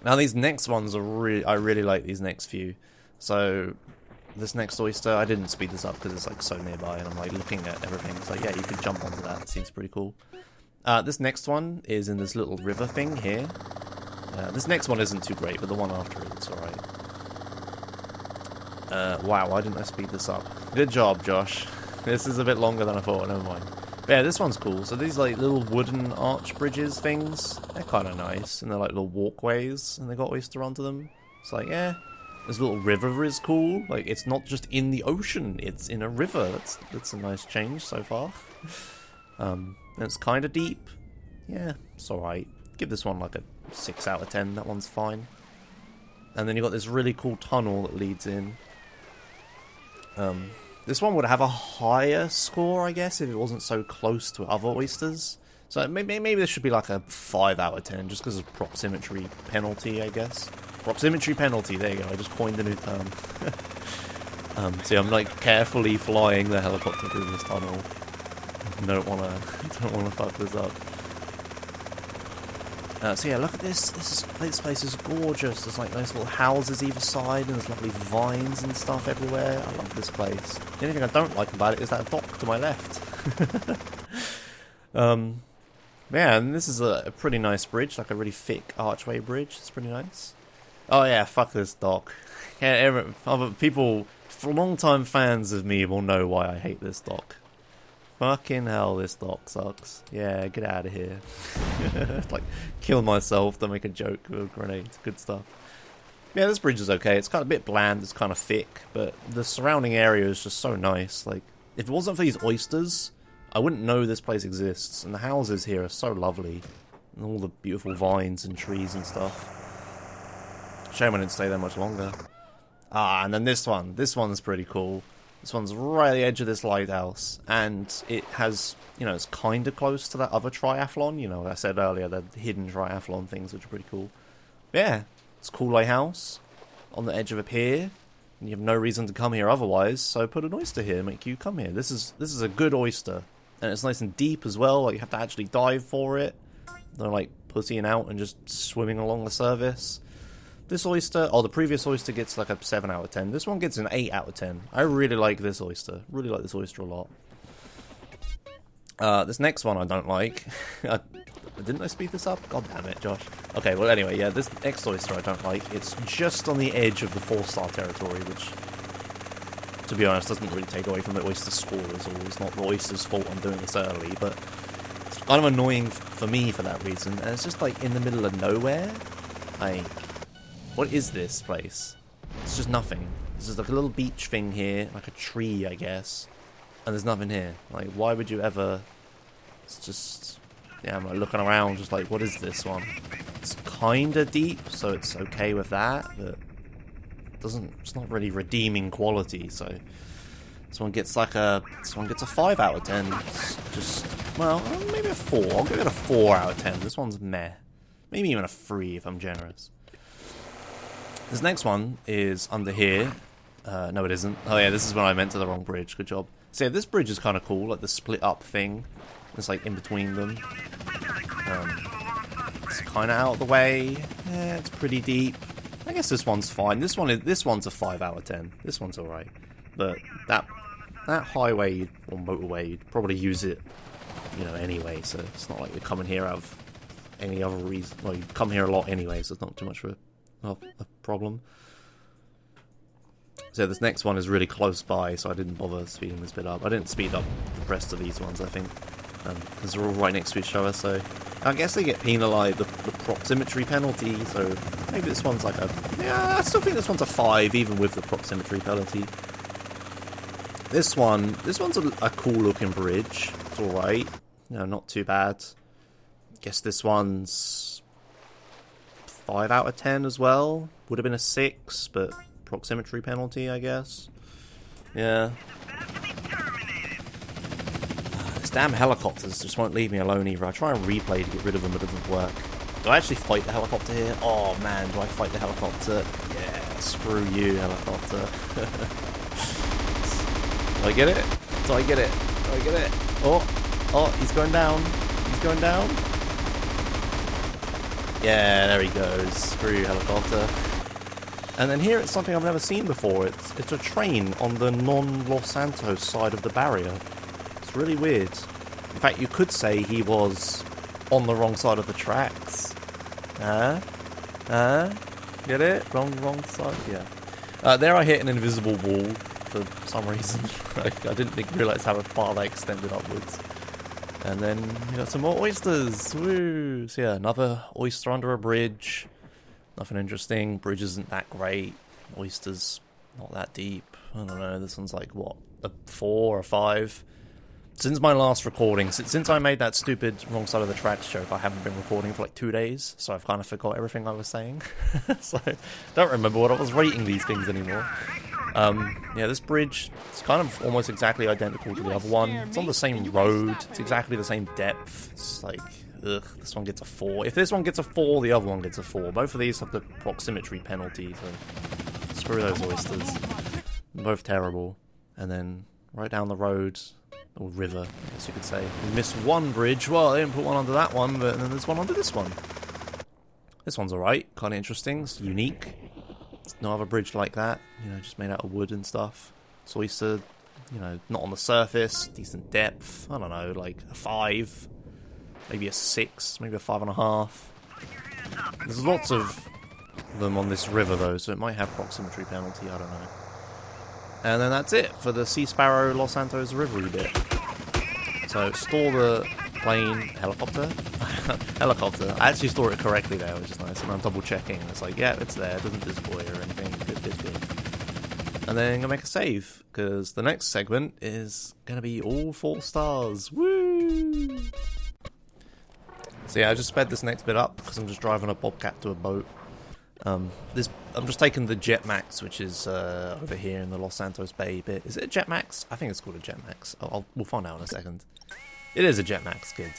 Now these next ones are I really like these next few. So this next oyster, I didn't speed this up because it's like so nearby, and I'm like looking at everything. So yeah, you could jump onto that. It seems pretty cool. This next one is in this little river thing here. This next one isn't too great, but the one after it's alright. Wow, why didn't I speed this up? Good job, Josh. This is a bit longer than I thought, never mind. But yeah, this one's cool. So these like little wooden arch bridges things, they're kind of nice. And they're like little walkways, and they got oyster onto them. It's like, yeah, this little river is cool. Like, it's not just in the ocean, it's in a river. That's a nice change so far. And it's kind of deep. Yeah, it's alright. Give this one like a 6 out of 10, that one's fine. And then you've got this really cool tunnel that leads in. This one would have a higher score, I guess, if it wasn't so close to other oysters. So maybe this should be like a 5 out of 10, just because of proximity penalty, I guess. Proximity penalty, there you go, I just coined a new term. So I'm like carefully flying the helicopter through this tunnel. Don't wanna fuck this up. So yeah, look at this. This place is gorgeous. There's like nice little houses either side, and there's lovely vines and stuff everywhere. I love this place. The only thing I don't like about it is that dock to my left. Yeah, and this is a pretty nice bridge, like a really thick archway bridge. It's pretty nice. Oh yeah, fuck this dock. Yeah, other people, long-time fans of me will know why I hate this dock. Fucking hell, this dock sucks. Yeah, get out of here. Like, kill myself to make a joke with grenades. Good stuff. Yeah, this bridge is okay. It's kind of a bit bland, it's kind of thick, but the surrounding area is just so nice. Like, if it wasn't for these oysters, I wouldn't know this place exists. And the houses here are so lovely. And all the beautiful vines and trees and stuff. Shame I didn't stay there much longer. Ah, and then this one. This one's pretty cool. This one's right at the edge of this lighthouse, and it has, you know, it's kind of close to that other triathlon, you know, I said earlier, the hidden triathlon things, which are pretty cool. But yeah, it's a cool lighthouse, on the edge of a pier, and you have no reason to come here otherwise, so put an oyster here, make you come here. This is a good oyster, and it's nice and deep as well, like you have to actually dive for it. They're like pussying out and just swimming along the surface. This oyster, the previous oyster gets like a 7 out of 10. This one gets an 8 out of 10. I really like this oyster. Really like this oyster a lot. This next one I don't like. Didn't I speed this up? God damn it, Josh. Okay, well anyway, yeah, this next oyster I don't like. It's just on the edge of the 4-star territory, which, to be honest, doesn't really take away from the oyster score at all. It's not the oyster's fault I'm doing this early, but it's kind of annoying for me for that reason. And it's just like in the middle of nowhere. Like, what is this place? It's just nothing. This is like a little beach thing here, like a tree, I guess. And there's nothing here. Like, why would you ever... It's just... Yeah, I'm like looking around, just like, what is this one? It's kinda deep, so it's okay with that, but... It's not really redeeming quality, so... This one gets like a... This one gets a 5 out of 10. It's just... Well, maybe a 4. I'll give it a 4 out of 10. This one's meh. Maybe even a 3 if I'm generous. This next one is under here. No, it isn't. Oh yeah, this is when I meant to the wrong bridge. Good job. So yeah, this bridge is kind of cool, like the split up thing. It's like in between them. It's kind of out of the way. Yeah, it's pretty deep. I guess this one's fine. This one's a 5 out of 10. This one's alright. But that highway or motorway, you'd probably use it, you know, anyway. So it's not like you're coming here out of any other reason. Well, you come here a lot anyway, so it's not too much of a problem. So this next one is really close by, so I didn't bother speeding this bit up. I didn't speed up the rest of these ones, I think, because they're all right next to each other, so I guess they get penalised, the proximity penalty, so maybe this one's like a... Yeah, I still think this one's a 5, even with the proximity penalty. This one's a cool-looking bridge. It's alright. You know, not too bad. Guess this one's 5 out of 10 as well. Would have been a 6, but... proximity penalty, I guess. Yeah. These damn helicopters just won't leave me alone either. I try and replay to get rid of them, but it doesn't work. Do I actually fight the helicopter here? Oh man, do I fight the helicopter? Yeah, screw you, helicopter. Do I get it? Do I get it? Do I get it? Oh, he's going down. He's going down. Yeah, there he goes. Screw you, helicopter. And then here it's something I've never seen before. It's a train on the non-Los Santos side of the barrier. It's really weird. In fact, you could say he was on the wrong side of the tracks. Get it? Wrong side? Yeah. There I hit an invisible wall for some reason. I didn't realise how far they extended upwards. And then you got some more oysters. Woo! So yeah, another oyster under a bridge. Nothing interesting. Bridge isn't that great. Oysters not that deep. I don't know. This one's like what, a 4 or 5. Since my last recording, since I made that stupid wrong side of the tracks joke, I haven't been recording for like 2 days, so I've kind of forgot everything I was saying. So don't remember what I was rating these things anymore. Yeah, this bridge, it's kind of almost exactly identical to the other one. It's on the same road. It's exactly the same depth. It's like, ugh, this one gets a 4. If this one gets a 4, the other one gets a 4. Both of these have the proximity penalty, so screw those oysters. They're both terrible. And then right down the road, or river, I guess you could say. We missed one bridge. Well, they didn't put one under that one, but then there's one under this one. This one's alright, kind of interesting. It's unique. There's no other bridge like that, you know, just made out of wood and stuff. It's oyster, you know, not on the surface, decent depth. I don't know, like a 5. Maybe a 6, maybe a 5.5. There's lots of them on this river though, so it might have proximity penalty, I don't know. And then that's it for the Sea Sparrow Los Santos River bit. So store the plane, helicopter? Helicopter. I actually store it correctly there, which is nice, and I'm double checking. It's like, yeah, it's there, it doesn't destroy or anything. Good. And then I'm gonna make a save, because the next segment is gonna be all 4 stars. Woo! So yeah, I just sped this next bit up because I'm just driving a Bobcat to a boat. I'm just taking the Jetmax, which is over here in the Los Santos Bay bit. Is it a Jetmax? I think it's called a Jetmax. We'll find out in a second. It is a Jetmax, good.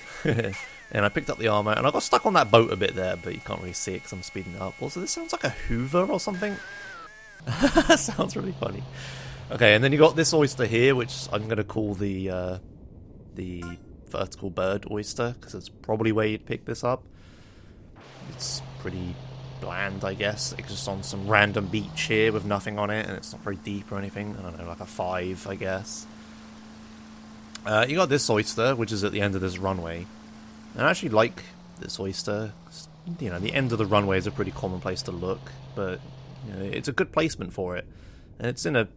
And I picked up the armor, and I got stuck on that boat a bit there, but you can't really see it because I'm speeding it up. Also, this sounds like a Hoover or something. Sounds really funny. Okay, and then you got this oyster here, which I'm going to call the vertical bird oyster, because it's probably where you'd pick this up. It's pretty bland, I guess. It's just on some random beach here with nothing on it, and it's not very deep or anything. I don't know, like a 5, I guess. You got this oyster, which is at the end of this runway. And I actually like this oyster. You know, the end of the runway is a pretty common place to look, but you know, it's a good placement for it. And it's in a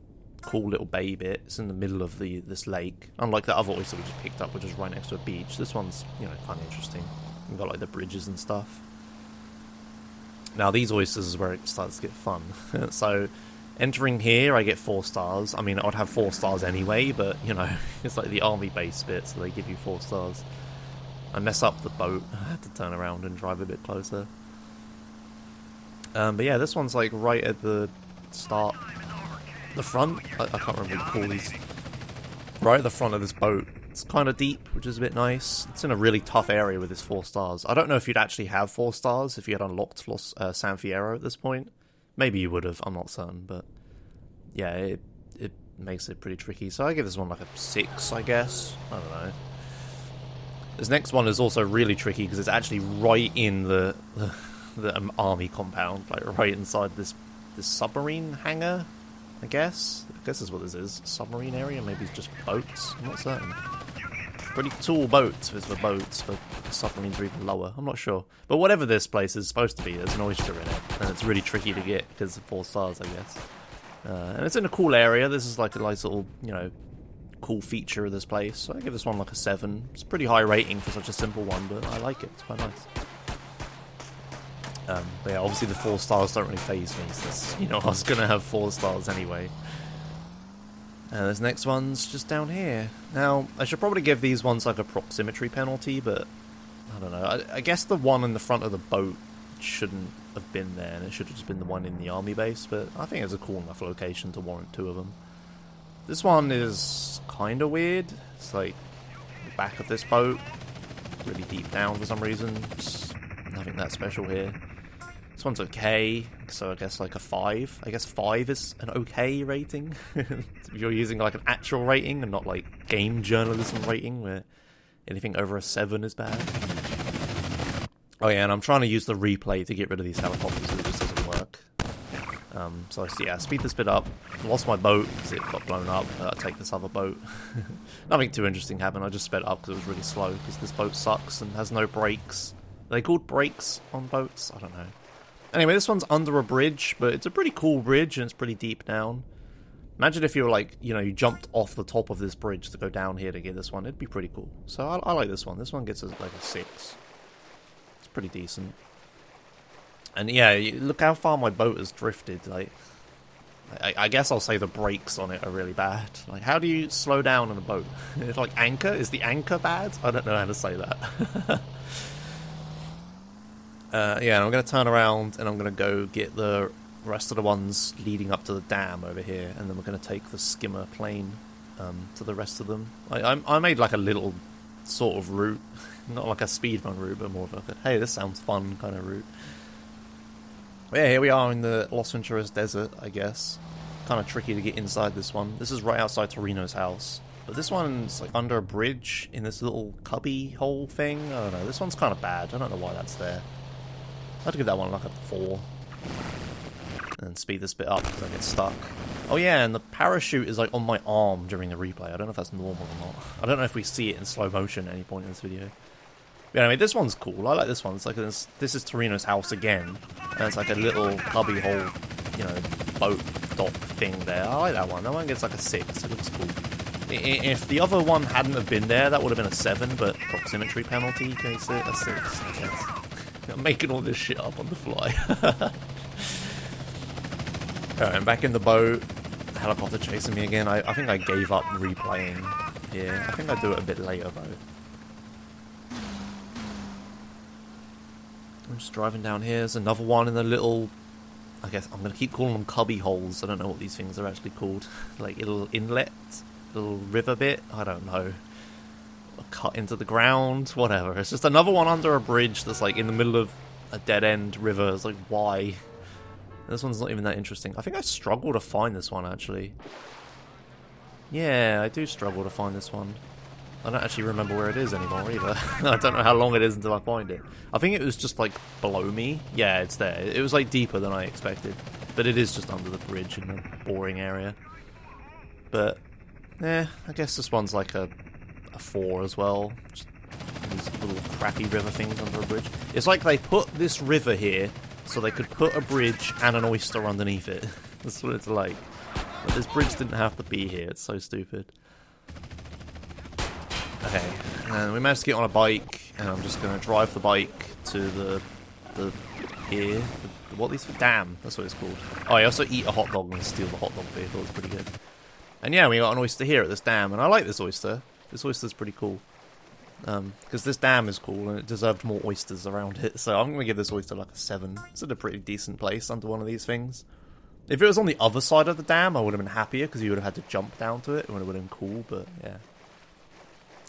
cool little bay bit. It's in the middle of this lake. Unlike the other oyster we just picked up, which is right next to a beach. This one's, you know, kind of interesting. You've got like the bridges and stuff. Now these oysters is where it starts to get fun. So entering here I get 4 stars. I mean, I would have 4 stars anyway, but you know, it's like the army base bit, so they give you 4 stars. I mess up the boat. I have to turn around and drive a bit closer. But yeah, this one's like right at the start. The front? I can't remember what you call these. Right at the front of this boat. It's kind of deep, which is a bit nice. It's in a really tough area with this 4 stars. I don't know if you'd actually have 4 stars if you had unlocked San Fierro at this point. Maybe you would have, I'm not certain, but yeah, it makes it pretty tricky. So I give this one like a 6, I guess. I don't know. This next one is also really tricky because it's actually right in the army compound, like right inside this submarine hangar, I guess. I guess that's what this is. Submarine area? Maybe it's just boats? I'm not certain. Pretty tall boats if it's for boats, but submarines are even lower. I'm not sure. But whatever this place is supposed to be, there's an oyster in it. And it's really tricky to get because of 4 stars, I guess. And it's in a cool area. This is like a nice little, you know, cool feature of this place. So I give this one like a 7. It's a pretty high rating for such a simple one, but I like it. It's quite nice. But yeah, obviously the 4 stars don't really faze me, so you know, I was going to have 4 stars anyway. This next one's just down here. Now, I should probably give these ones like a proximity penalty, but I don't know. I guess the one in the front of the boat shouldn't have been there, and it should have just been the one in the army base, but I think it's a cool enough location to warrant 2 of them. This one is kind of weird. It's like the back of this boat, really deep down for some reason. Just nothing that special here. This one's okay, so I guess like a 5. I guess 5 is an okay rating. If you're using like an actual rating and not like game journalism rating where anything over a 7 is bad. Oh yeah, and I'm trying to use the replay to get rid of these helicopters, so it just doesn't work. So yeah, speed this bit up. Lost my boat because it got blown up. I take this other boat. Nothing too interesting happened. I just sped it up because it was really slow because this boat sucks and has no brakes. Are they called brakes on boats? I don't know. Anyway, this one's under a bridge, but it's a pretty cool bridge and it's pretty deep down. Imagine if you were like, you know, you jumped off the top of this bridge to go down here to get this one. It'd be pretty cool. So I like this one. This one gets us like a 6. It's pretty decent. And yeah, look how far my boat has drifted. Like, I guess I'll say the brakes on it are really bad. Like, how do you slow down on a boat? It's like anchor? Is the anchor bad? I don't know how to say that. Yeah, and I'm going to turn around and I'm going to go get the rest of the ones leading up to the dam over here, and then we're going to take the skimmer plane to the rest of them. I made like a little sort of route, not like a speedrun route, but more of like a, hey, this sounds fun kind of route. But yeah, here we are in the Los Venturas desert, I guess. Kind of tricky to get inside this one. This is right outside Torino's house. But this one's like under a bridge in this little cubby hole thing. I don't know, this one's kind of bad. I don't know why that's there. I'd give that one like a 4. And speed this bit up because I get stuck. Oh yeah, and the parachute is like on my arm during the replay. I don't know if that's normal or not. I don't know if we see it in slow motion at any point in this video. But anyway, this one's cool. I like this one. It's like this is Torino's house again. And it's like a little cubby hole, you know, boat dock thing there. I like that one. That one gets like a 6. It looks cool. If the other one hadn't have been there, that would have been a 7, but proximity penalty makes it a 6, I guess. I'm making all this shit up on the fly. Alright, I'm back in the boat. Helicopter chasing me again. I think I gave up replaying here. I think I'll do it a bit later though. I'm just driving down here. There's another one in the little... I guess I'm going to keep calling them cubby holes. I don't know what these things are actually called. Like little inlet? Little river bit? I don't know. Cut into the ground, whatever. It's just another one under a bridge that's like in the middle of a dead-end river. It's like, why? This one's not even that interesting. I think I struggle to find this one, actually. Yeah, I do struggle to find this one. I don't actually remember where it is anymore, either. I don't know how long it is until I find it. I think it was just, like, below me. Yeah, it's there. It was, like, deeper than I expected. But it is just under the bridge in a boring area. But, I guess this one's, like, a 4 as well. Just these little crappy river things under a bridge. It's like they put this river here so they could put a bridge and an oyster underneath it. That's what it's like. But this bridge didn't have to be here. It's so stupid. Okay, and we managed to get on a bike, and I'm just going to drive the bike to the what these for? Dam, that's what it's called. Oh, I also eat a hot dog and steal the hot dog vehicle. It's pretty good. And yeah, we got an oyster here at this dam, and I like this oyster. This oyster's pretty cool. Because this dam is cool, and it deserved more oysters around it. So I'm going to give this oyster like a 7. It's in a pretty decent place under one of these things. If it was on the other side of the dam, I would have been happier, because you would have had to jump down to it. It would have been cool, but yeah.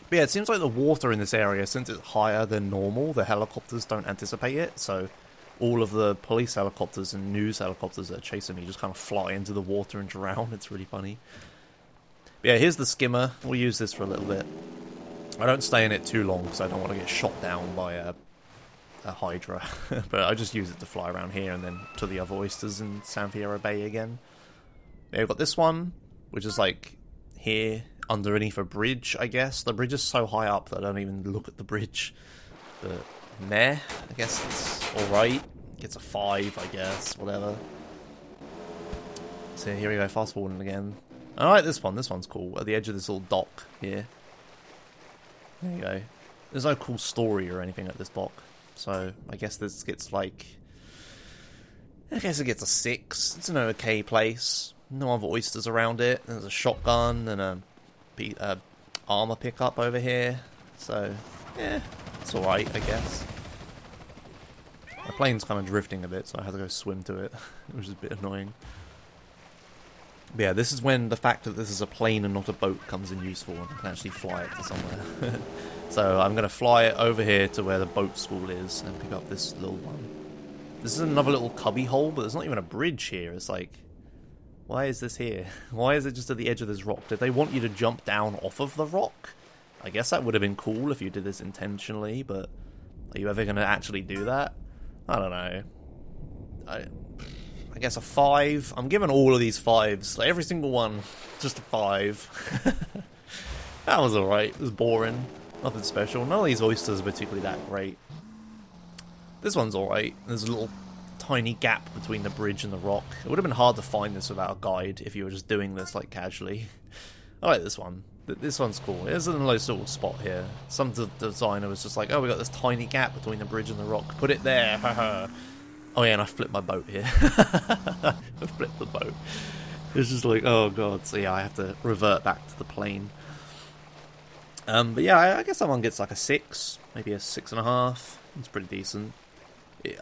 But yeah, it seems like the water in this area, since it's higher than normal, the helicopters don't anticipate it. So all of the police helicopters and news helicopters that are chasing me just kind of fly into the water and drown. It's really funny. But yeah, here's the skimmer. We'll use this for a little bit. I don't stay in it too long because I don't want to get shot down by a hydra. But I just use it to fly around here and then to the other oysters in San Fierro Bay again. Yeah, we've got this one, which is like here underneath a bridge, I guess. The bridge is so high up that I don't even look at the bridge. But meh, I guess it's alright. Gets a 5, I guess, whatever. So here we go, fast forwarding again. I like this one. This one's cool. At the edge of this little dock here. There you go. There's no cool story or anything at this dock. So I guess this gets like... I guess it gets a 6. It's an okay place. No other oysters around it. There's a shotgun and a armor pickup over here. So, yeah, it's alright, I guess. My plane's kind of drifting a bit, so I had to go swim to it, which is a bit annoying. But yeah, this is when the fact that this is a plane and not a boat comes in useful, and I can actually fly it to somewhere. So I'm going to fly it over here to where the boat school is and pick up this little one. This is another little cubby hole, but there's not even a bridge here. It's like, why is this here? Why is it just at the edge of this rock? Did they want you to jump down off of the rock? I guess that would have been cool if you did this intentionally, but are you ever going to actually do that? I don't know. I guess a 5. I'm giving all of these 5s. Like every single one, just a 5. That was alright. It was boring. Nothing special. None of these oysters are particularly that great. This one's alright. There's a little tiny gap between the bridge and the rock. It would have been hard to find this without a guide if you were just doing this like casually. I like this one. This one's cool. There's a nice little spot here. Some designer was just like, oh, we got this tiny gap between the bridge and the rock. Put it there. Haha. Oh yeah, and I flipped my boat here. I flipped the boat. It's just like, oh god. So yeah, I have to revert back to the plane. But yeah, I guess that one gets like a 6. Maybe a 6.5. It's pretty decent.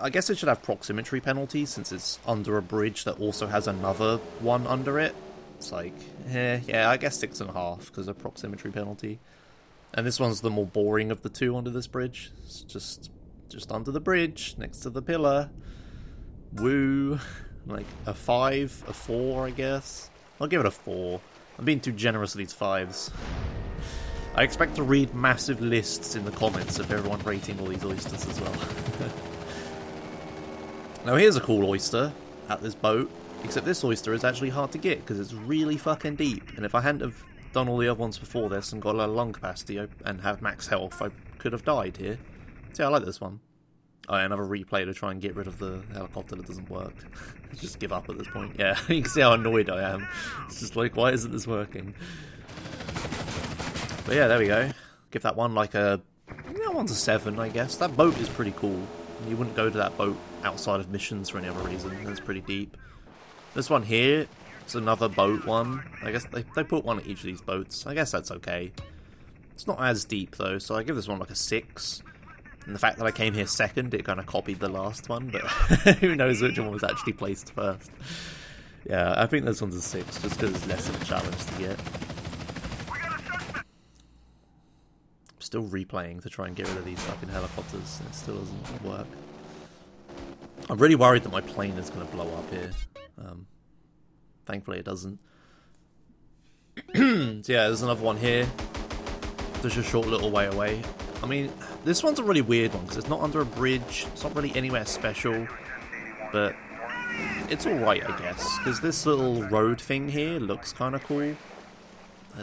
I guess it should have proximity penalty since it's under a bridge that also has another one under it. It's like, yeah, I guess 6.5 because of proximity penalty. And this one's the more boring of the two under this bridge. It's just under the bridge, next to the pillar. Woo. Like a 5, a 4, I guess. I'll give it a 4. I'm being too generous with these 5s. I expect to read massive lists in the comments of everyone rating all these oysters as well. Now here's a cool oyster at this boat. Except this oyster is actually hard to get because it's really fucking deep. And if I hadn't have done all the other ones before this and got a lot of lung capacity and had max health, I could have died here. So yeah, I like this one. Oh, yeah, another replay to try and get rid of the helicopter that doesn't work. Just give up at this point. Yeah, you can see how annoyed I am. It's just like, why isn't this working? But yeah, there we go. Give that one like a... Yeah, one's a 7, I guess. That boat is pretty cool. You wouldn't go to that boat outside of missions for any other reason. It's pretty deep. This one here, it's another boat one. I guess they put one at each of these boats. I guess that's okay. It's not as deep though, so I give this one like a 6. And the fact that I came here second, it kind of copied the last one, but who knows which one was actually placed first. Yeah, I think this one's a 6, just because it's less of a challenge to get. I'm still replaying to try and get rid of these fucking helicopters, and it still doesn't work. I'm really worried that my plane is going to blow up here. Thankfully it doesn't. So yeah, there's another one here. Just a short little way away. I mean, this one's a really weird one because it's not under a bridge. It's not really anywhere special, but it's alright, I guess. Because this little road thing here looks kind of cool.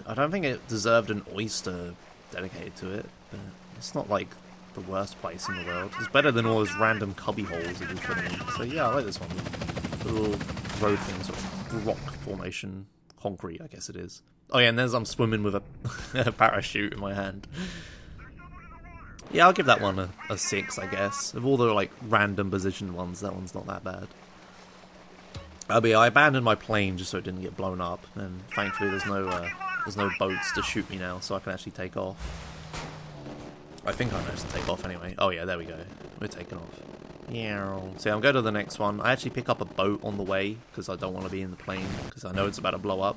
I don't think it deserved an oyster dedicated to it, but it's not like the worst place in the world. It's better than all those random cubby holes that just put in. So yeah, I like this one. The little road thing, sort of rock formation, concrete, I guess it is. Oh yeah, and there's I'm swimming with a parachute in my hand. Yeah, I'll give that one a 6, I guess. Of all the like random position ones, that one's not that bad. But yeah, I abandoned my plane just so it didn't get blown up, and thankfully there's no boats to shoot me now, so I can actually take off. I think I know to take off anyway. Oh yeah, there we go. We're taking off. Yeah. So I'm going to the next one. I actually pick up a boat on the way because I don't want to be in the plane because I know it's about to blow up.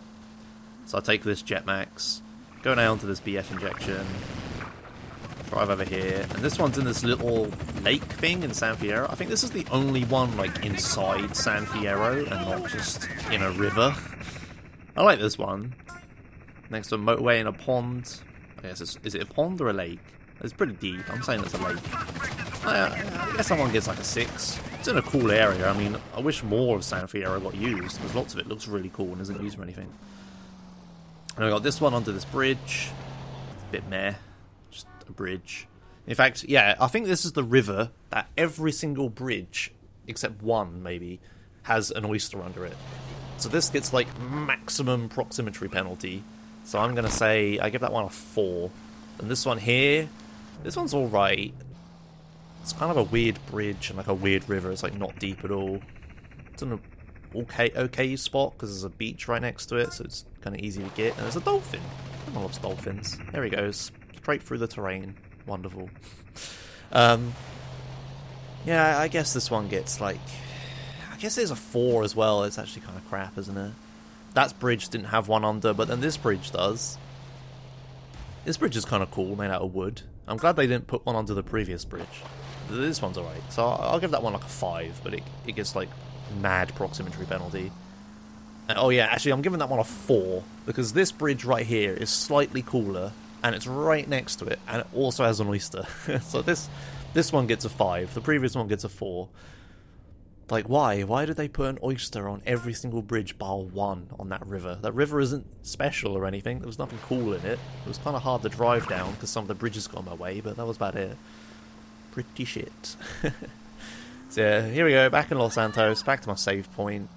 So I take this Jetmax, go down to this BF injection, drive over here, and this one's in this little lake thing in San Fierro. I think this is the only one like inside San Fierro and not just in a river. I like this one. Next to a motorway and a pond. I guess is it a pond or a lake? It's pretty deep. I'm saying it's a lake. I guess someone gets like a 6. It's in a cool area. I mean, I wish more of San Fierro got used, because lots of it looks really cool and isn't used for anything. And I got this one onto this bridge. Bit meh. Just a bridge. In fact, yeah, I think this is the river that every single bridge, except one maybe, has an oyster under it. So this gets like maximum proximity penalty. So I'm going to say, I give that one a 4. And this one here, this one's alright. It's kind of a weird bridge and like a weird river. It's like not deep at all. It's in a okay spot because there's a beach right next to it, so it's kind of easy to get. And there's a dolphin. Everyone loves dolphins. There he goes. Straight through the terrain. Wonderful. Yeah, I guess this one gets like... I guess there's a 4 as well. It's actually kind of crap, isn't it? That bridge didn't have one under, but then this bridge does. This bridge is kind of cool, made out of wood. I'm glad they didn't put one under the previous bridge. This one's alright. So I'll give that one like a 5, but it gets like mad proximity penalty. And, oh yeah, actually I'm giving that one a 4, because this bridge right here is slightly cooler, and it's right next to it, and it also has an oyster. So this one gets a 5, the previous one gets a 4. Like, why? Why did they put an oyster on every single bridge bar one on that river? That river isn't special or anything. There was nothing cool in it. It was kind of hard to drive down because some of the bridges got in my way, but that was about it. Pretty shit. So yeah, here we go, back in Los Santos, back to my save point.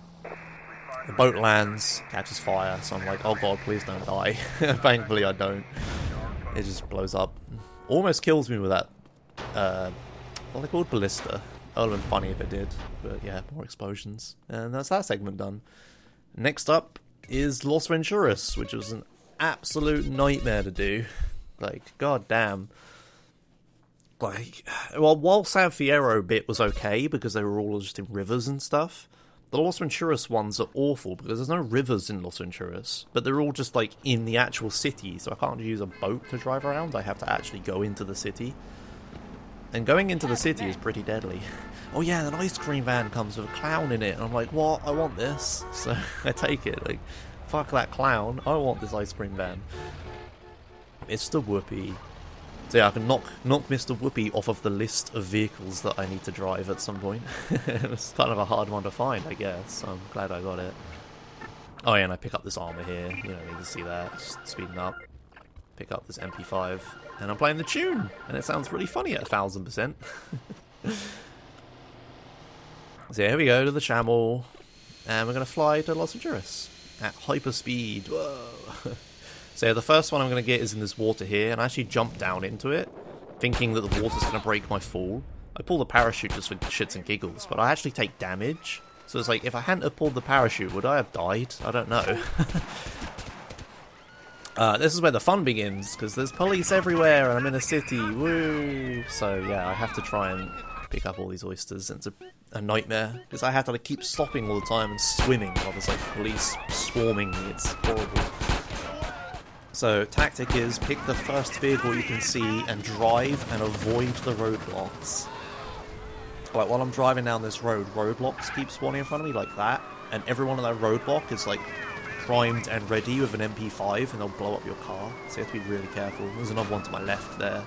The boat lands, catches fire, so I'm like, oh god, please don't die. Thankfully I don't. It just blows up. Almost kills me with that, what are they called? Ballista. That would have been funny if it did, but yeah, more explosions. And that's that segment done. Next up is Los Venturas, which was an absolute nightmare to do. Like, god damn. Like, well, while San Fierro bit was okay, because they were all just in rivers and stuff, the Los Venturas ones are awful, because there's no rivers in Los Venturas, but they're all just, like, in the actual city, so I can't use a boat to drive around, I have to actually go into the city. And going into the city is pretty deadly. Oh yeah, an ice cream van comes with a clown in it, and I'm like, what? I want this. So I take it, like, fuck that clown, I want this ice cream van. Mr. Whoopi. So yeah, I can knock Mr. Whoopi off of the list of vehicles that I need to drive at some point. It's kind of a hard one to find, I guess, so I'm glad I got it. Oh yeah, and I pick up this armor here, you don't need to see that, just speeding up. Pick up this MP5, and I'm playing the tune, and it sounds really funny at 1000%. So yeah, here we go to the Chamel, and we're going to fly to Los Angeles at hyperspeed. Whoa! So yeah, the first one I'm going to get is in this water here, and I actually jump down into it, thinking that the water's going to break my fall. I pull the parachute just for shits and giggles, but I actually take damage. So it's like, if I hadn't have pulled the parachute, would I have died? I don't know. This is where the fun begins, because there's police everywhere and I'm in a city, woo! So yeah, I have to try and pick up all these oysters, and it's a nightmare, because I have to like, keep stopping all the time and swimming while there's like police swarming me, it's horrible. So, tactic is, pick the first vehicle you can see and drive and avoid the roadblocks. Like, while I'm driving down this road, roadblocks keep spawning in front of me like that, and every one of that roadblock is like primed and ready with an MP5, and they'll blow up your car, so you have to be really careful. There's another one to my left there,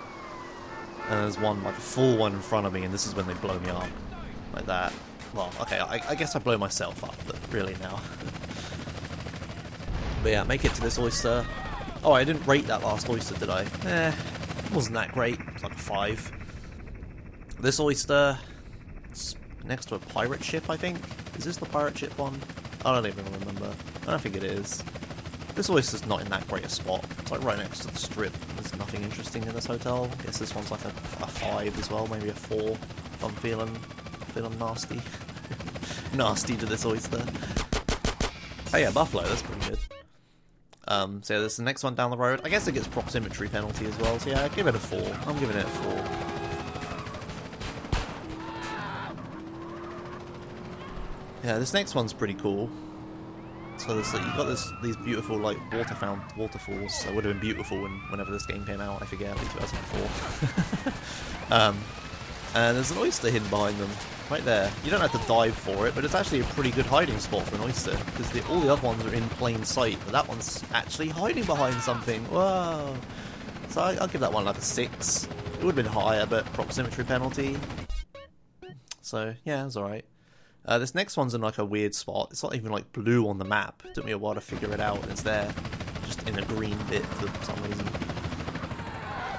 and there's one, like a full one in front of me, and this is when they blow me up, like that. Well, okay, I guess I blow myself up, but really now. But yeah, make it to this oyster. Oh, I didn't rate that last oyster, did I? Wasn't that great, it's like a 5. This oyster, it's next to a pirate ship, I think? Is this the pirate ship one? I don't even remember. I don't think it is. This oyster's not in that great a spot. It's like right next to the strip. There's nothing interesting in this hotel. I guess this one's like a 5 as well, maybe a 4. If I'm feeling nasty. Nasty to this oyster. Oh yeah, Buffalo, that's pretty good. So yeah, there's the next one down the road. I guess it gets proximity penalty as well, so yeah, I'd give it a 4. I'm giving it a 4. Yeah, this next one's pretty cool. So there's like, you've got these beautiful like waterfalls. So it would have been beautiful whenever this game came out. I forget, like 2004. And there's an oyster hidden behind them, right there. You don't have to dive for it, but it's actually a pretty good hiding spot for an oyster, because all the other ones are in plain sight, but that one's actually hiding behind something. Whoa! So I'll give that one like a 6. It would have been higher, but proximity penalty. So yeah, it's alright. This next one's in like a weird spot. It's not even like blue on the map. It took me a while to figure it out, and it's there, just in a green bit for some reason.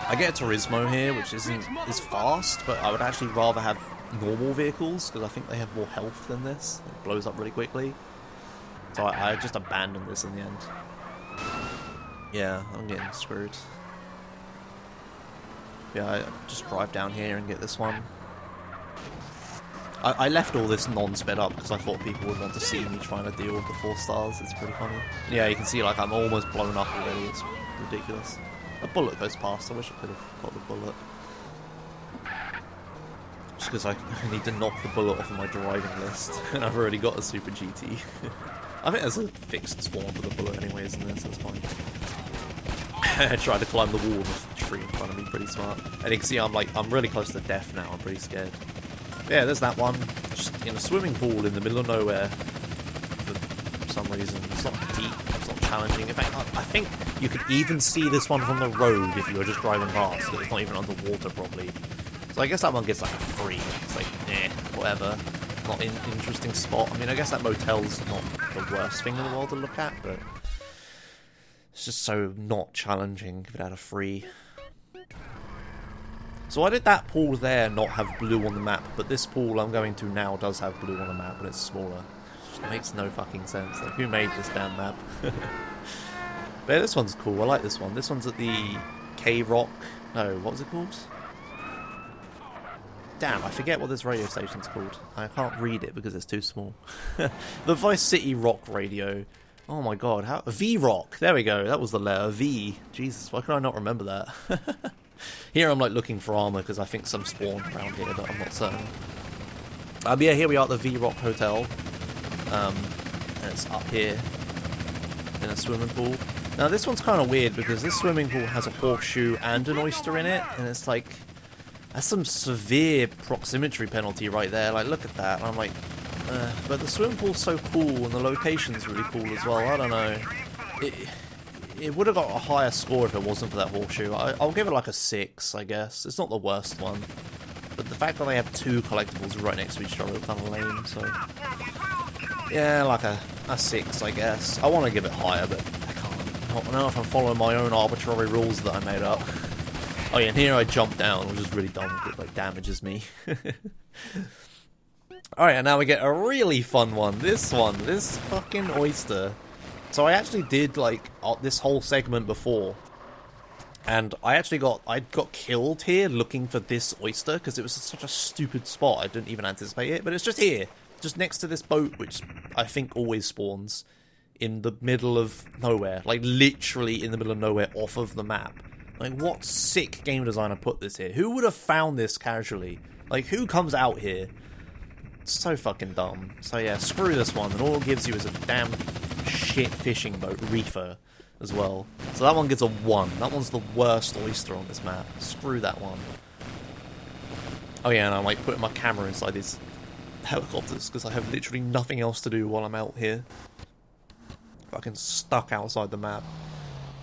I get a Turismo here, which isn't as fast, but I would actually rather have normal vehicles, because I think they have more health than this. It blows up really quickly. So I just abandoned this in the end. Yeah, I'm getting screwed. Yeah, I just drive down here and get this one. I left all this non-sped up because I thought people would want to see me trying to deal with the 4 stars. It's pretty funny. Yeah, you can see like I'm almost blown up already. It's ridiculous. A bullet goes past. I wish I could have got the bullet. Just because I need to knock the bullet off of my driving list. And I've already got a Super GT. I think there's a fixed spawn for the bullet anyway, isn't there? So it's fine. I tried to climb the wall of the tree in front of me, pretty smart. And you can see I'm really close to death now. I'm pretty scared. Yeah, there's that one. Just in a swimming pool in the middle of nowhere. For some reason. It's not deep. It's not challenging. In fact, I think you could even see this one from the road if you were just driving past. Because it's not even underwater properly. So I guess that one gets like a 3. It's like, whatever. Not an interesting spot. I mean, I guess that motel's not the worst thing in the world to look at, but it's just so not challenging if it had a 3. So why did that pool there not have blue on the map, but this pool I'm going to now does have blue on the map, but it's smaller? It makes no fucking sense. Like, who made this damn map? But yeah, this one's cool. I like this one. This one's at the K-Rock... No, what was it called? Damn, I forget what this radio station's called. I can't read it because it's too small. The Vice City Rock Radio. Oh my god, how... V-Rock! There we go, that was the letter V. Jesus, why can I not remember that? Here I'm like looking for armor because I think some spawned around here, but I'm not certain. Yeah, here we are at the V-Rock Hotel. And it's up here in a swimming pool. Now this one's kind of weird because this swimming pool has a horseshoe and an oyster in it, and it's like... That's some severe proximity penalty right there. Like, look at that. And I'm like, but the swimming pool's so cool and the location's really cool as well. I don't know. It would have got a higher score if it wasn't for that horseshoe. I'll give it like a 6, I guess. It's not the worst one. But the fact that they have 2 collectibles right next to each other is kind of lame, so... Yeah, like a 6, I guess. I want to give it higher, but I can't. I don't know if I'm following my own arbitrary rules that I made up. Oh yeah, and here I jump down, which is really dumb because it like damages me. Alright, and now we get a really fun one. This fucking oyster. So I actually did like this whole segment before, and I got killed here looking for this oyster because it was such a stupid spot. I didn't even anticipate it, but it's just here, just next to this boat, which I think always spawns in the middle of nowhere, like literally in the middle of nowhere off of the map. Like, what sick game designer put this here? Who would have found this casually? Like, who comes out here? It's so fucking dumb. So yeah, screw this one, and all it gives you is a damn shit fishing boat, reefer, as well. So that one gets a 1. That one's the worst oyster on this map. Screw that one. Oh yeah, and I'm like putting my camera inside these helicopters, because I have literally nothing else to do while I'm out here. Fucking stuck outside the map.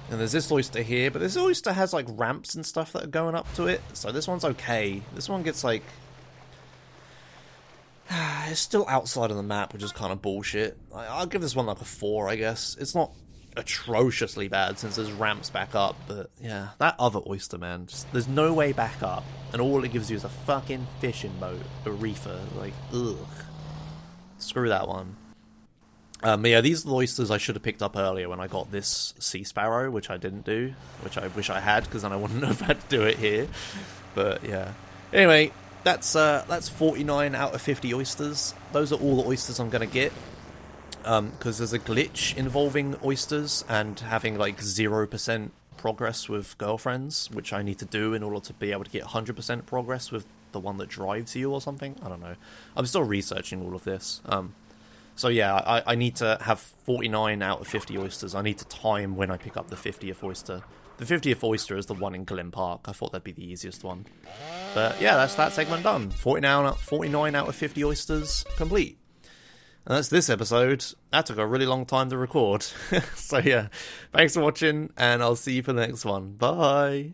And there's this oyster here, but this oyster has like ramps and stuff that are going up to it, so this one's okay. This one gets like... it's still outside of the map, which is kind of bullshit. I'll give this one like a 4, I guess. It's not atrociously bad since there's ramps back up, but yeah, that other oyster, man, just, there's no way back up, and all it gives you is a fucking fishing boat, a reefer, like, ugh. Screw that one. But yeah, these are the oysters I should have picked up earlier when I got this sea sparrow, which I didn't do, which I wish I had, because then I wouldn't have had to do it here. But yeah. Anyway, that's 49 out of 50 oysters. Those are all the oysters I'm going to get. Because there's a glitch involving oysters and having like 0% progress with girlfriends, which I need to do in order to be able to get 100% progress with the one that drives you or something. I don't know. I'm still researching all of this. So yeah, I need to have 49 out of 50 oysters. I need to time when I pick up the 50th oyster. The 50th oyster is the one in Glen Park. I thought that'd be the easiest one. But yeah, that's that segment done. 49 out of 50 oysters complete. And that's this episode. That took a really long time to record. So yeah, thanks for watching, and I'll see you for the next one. Bye!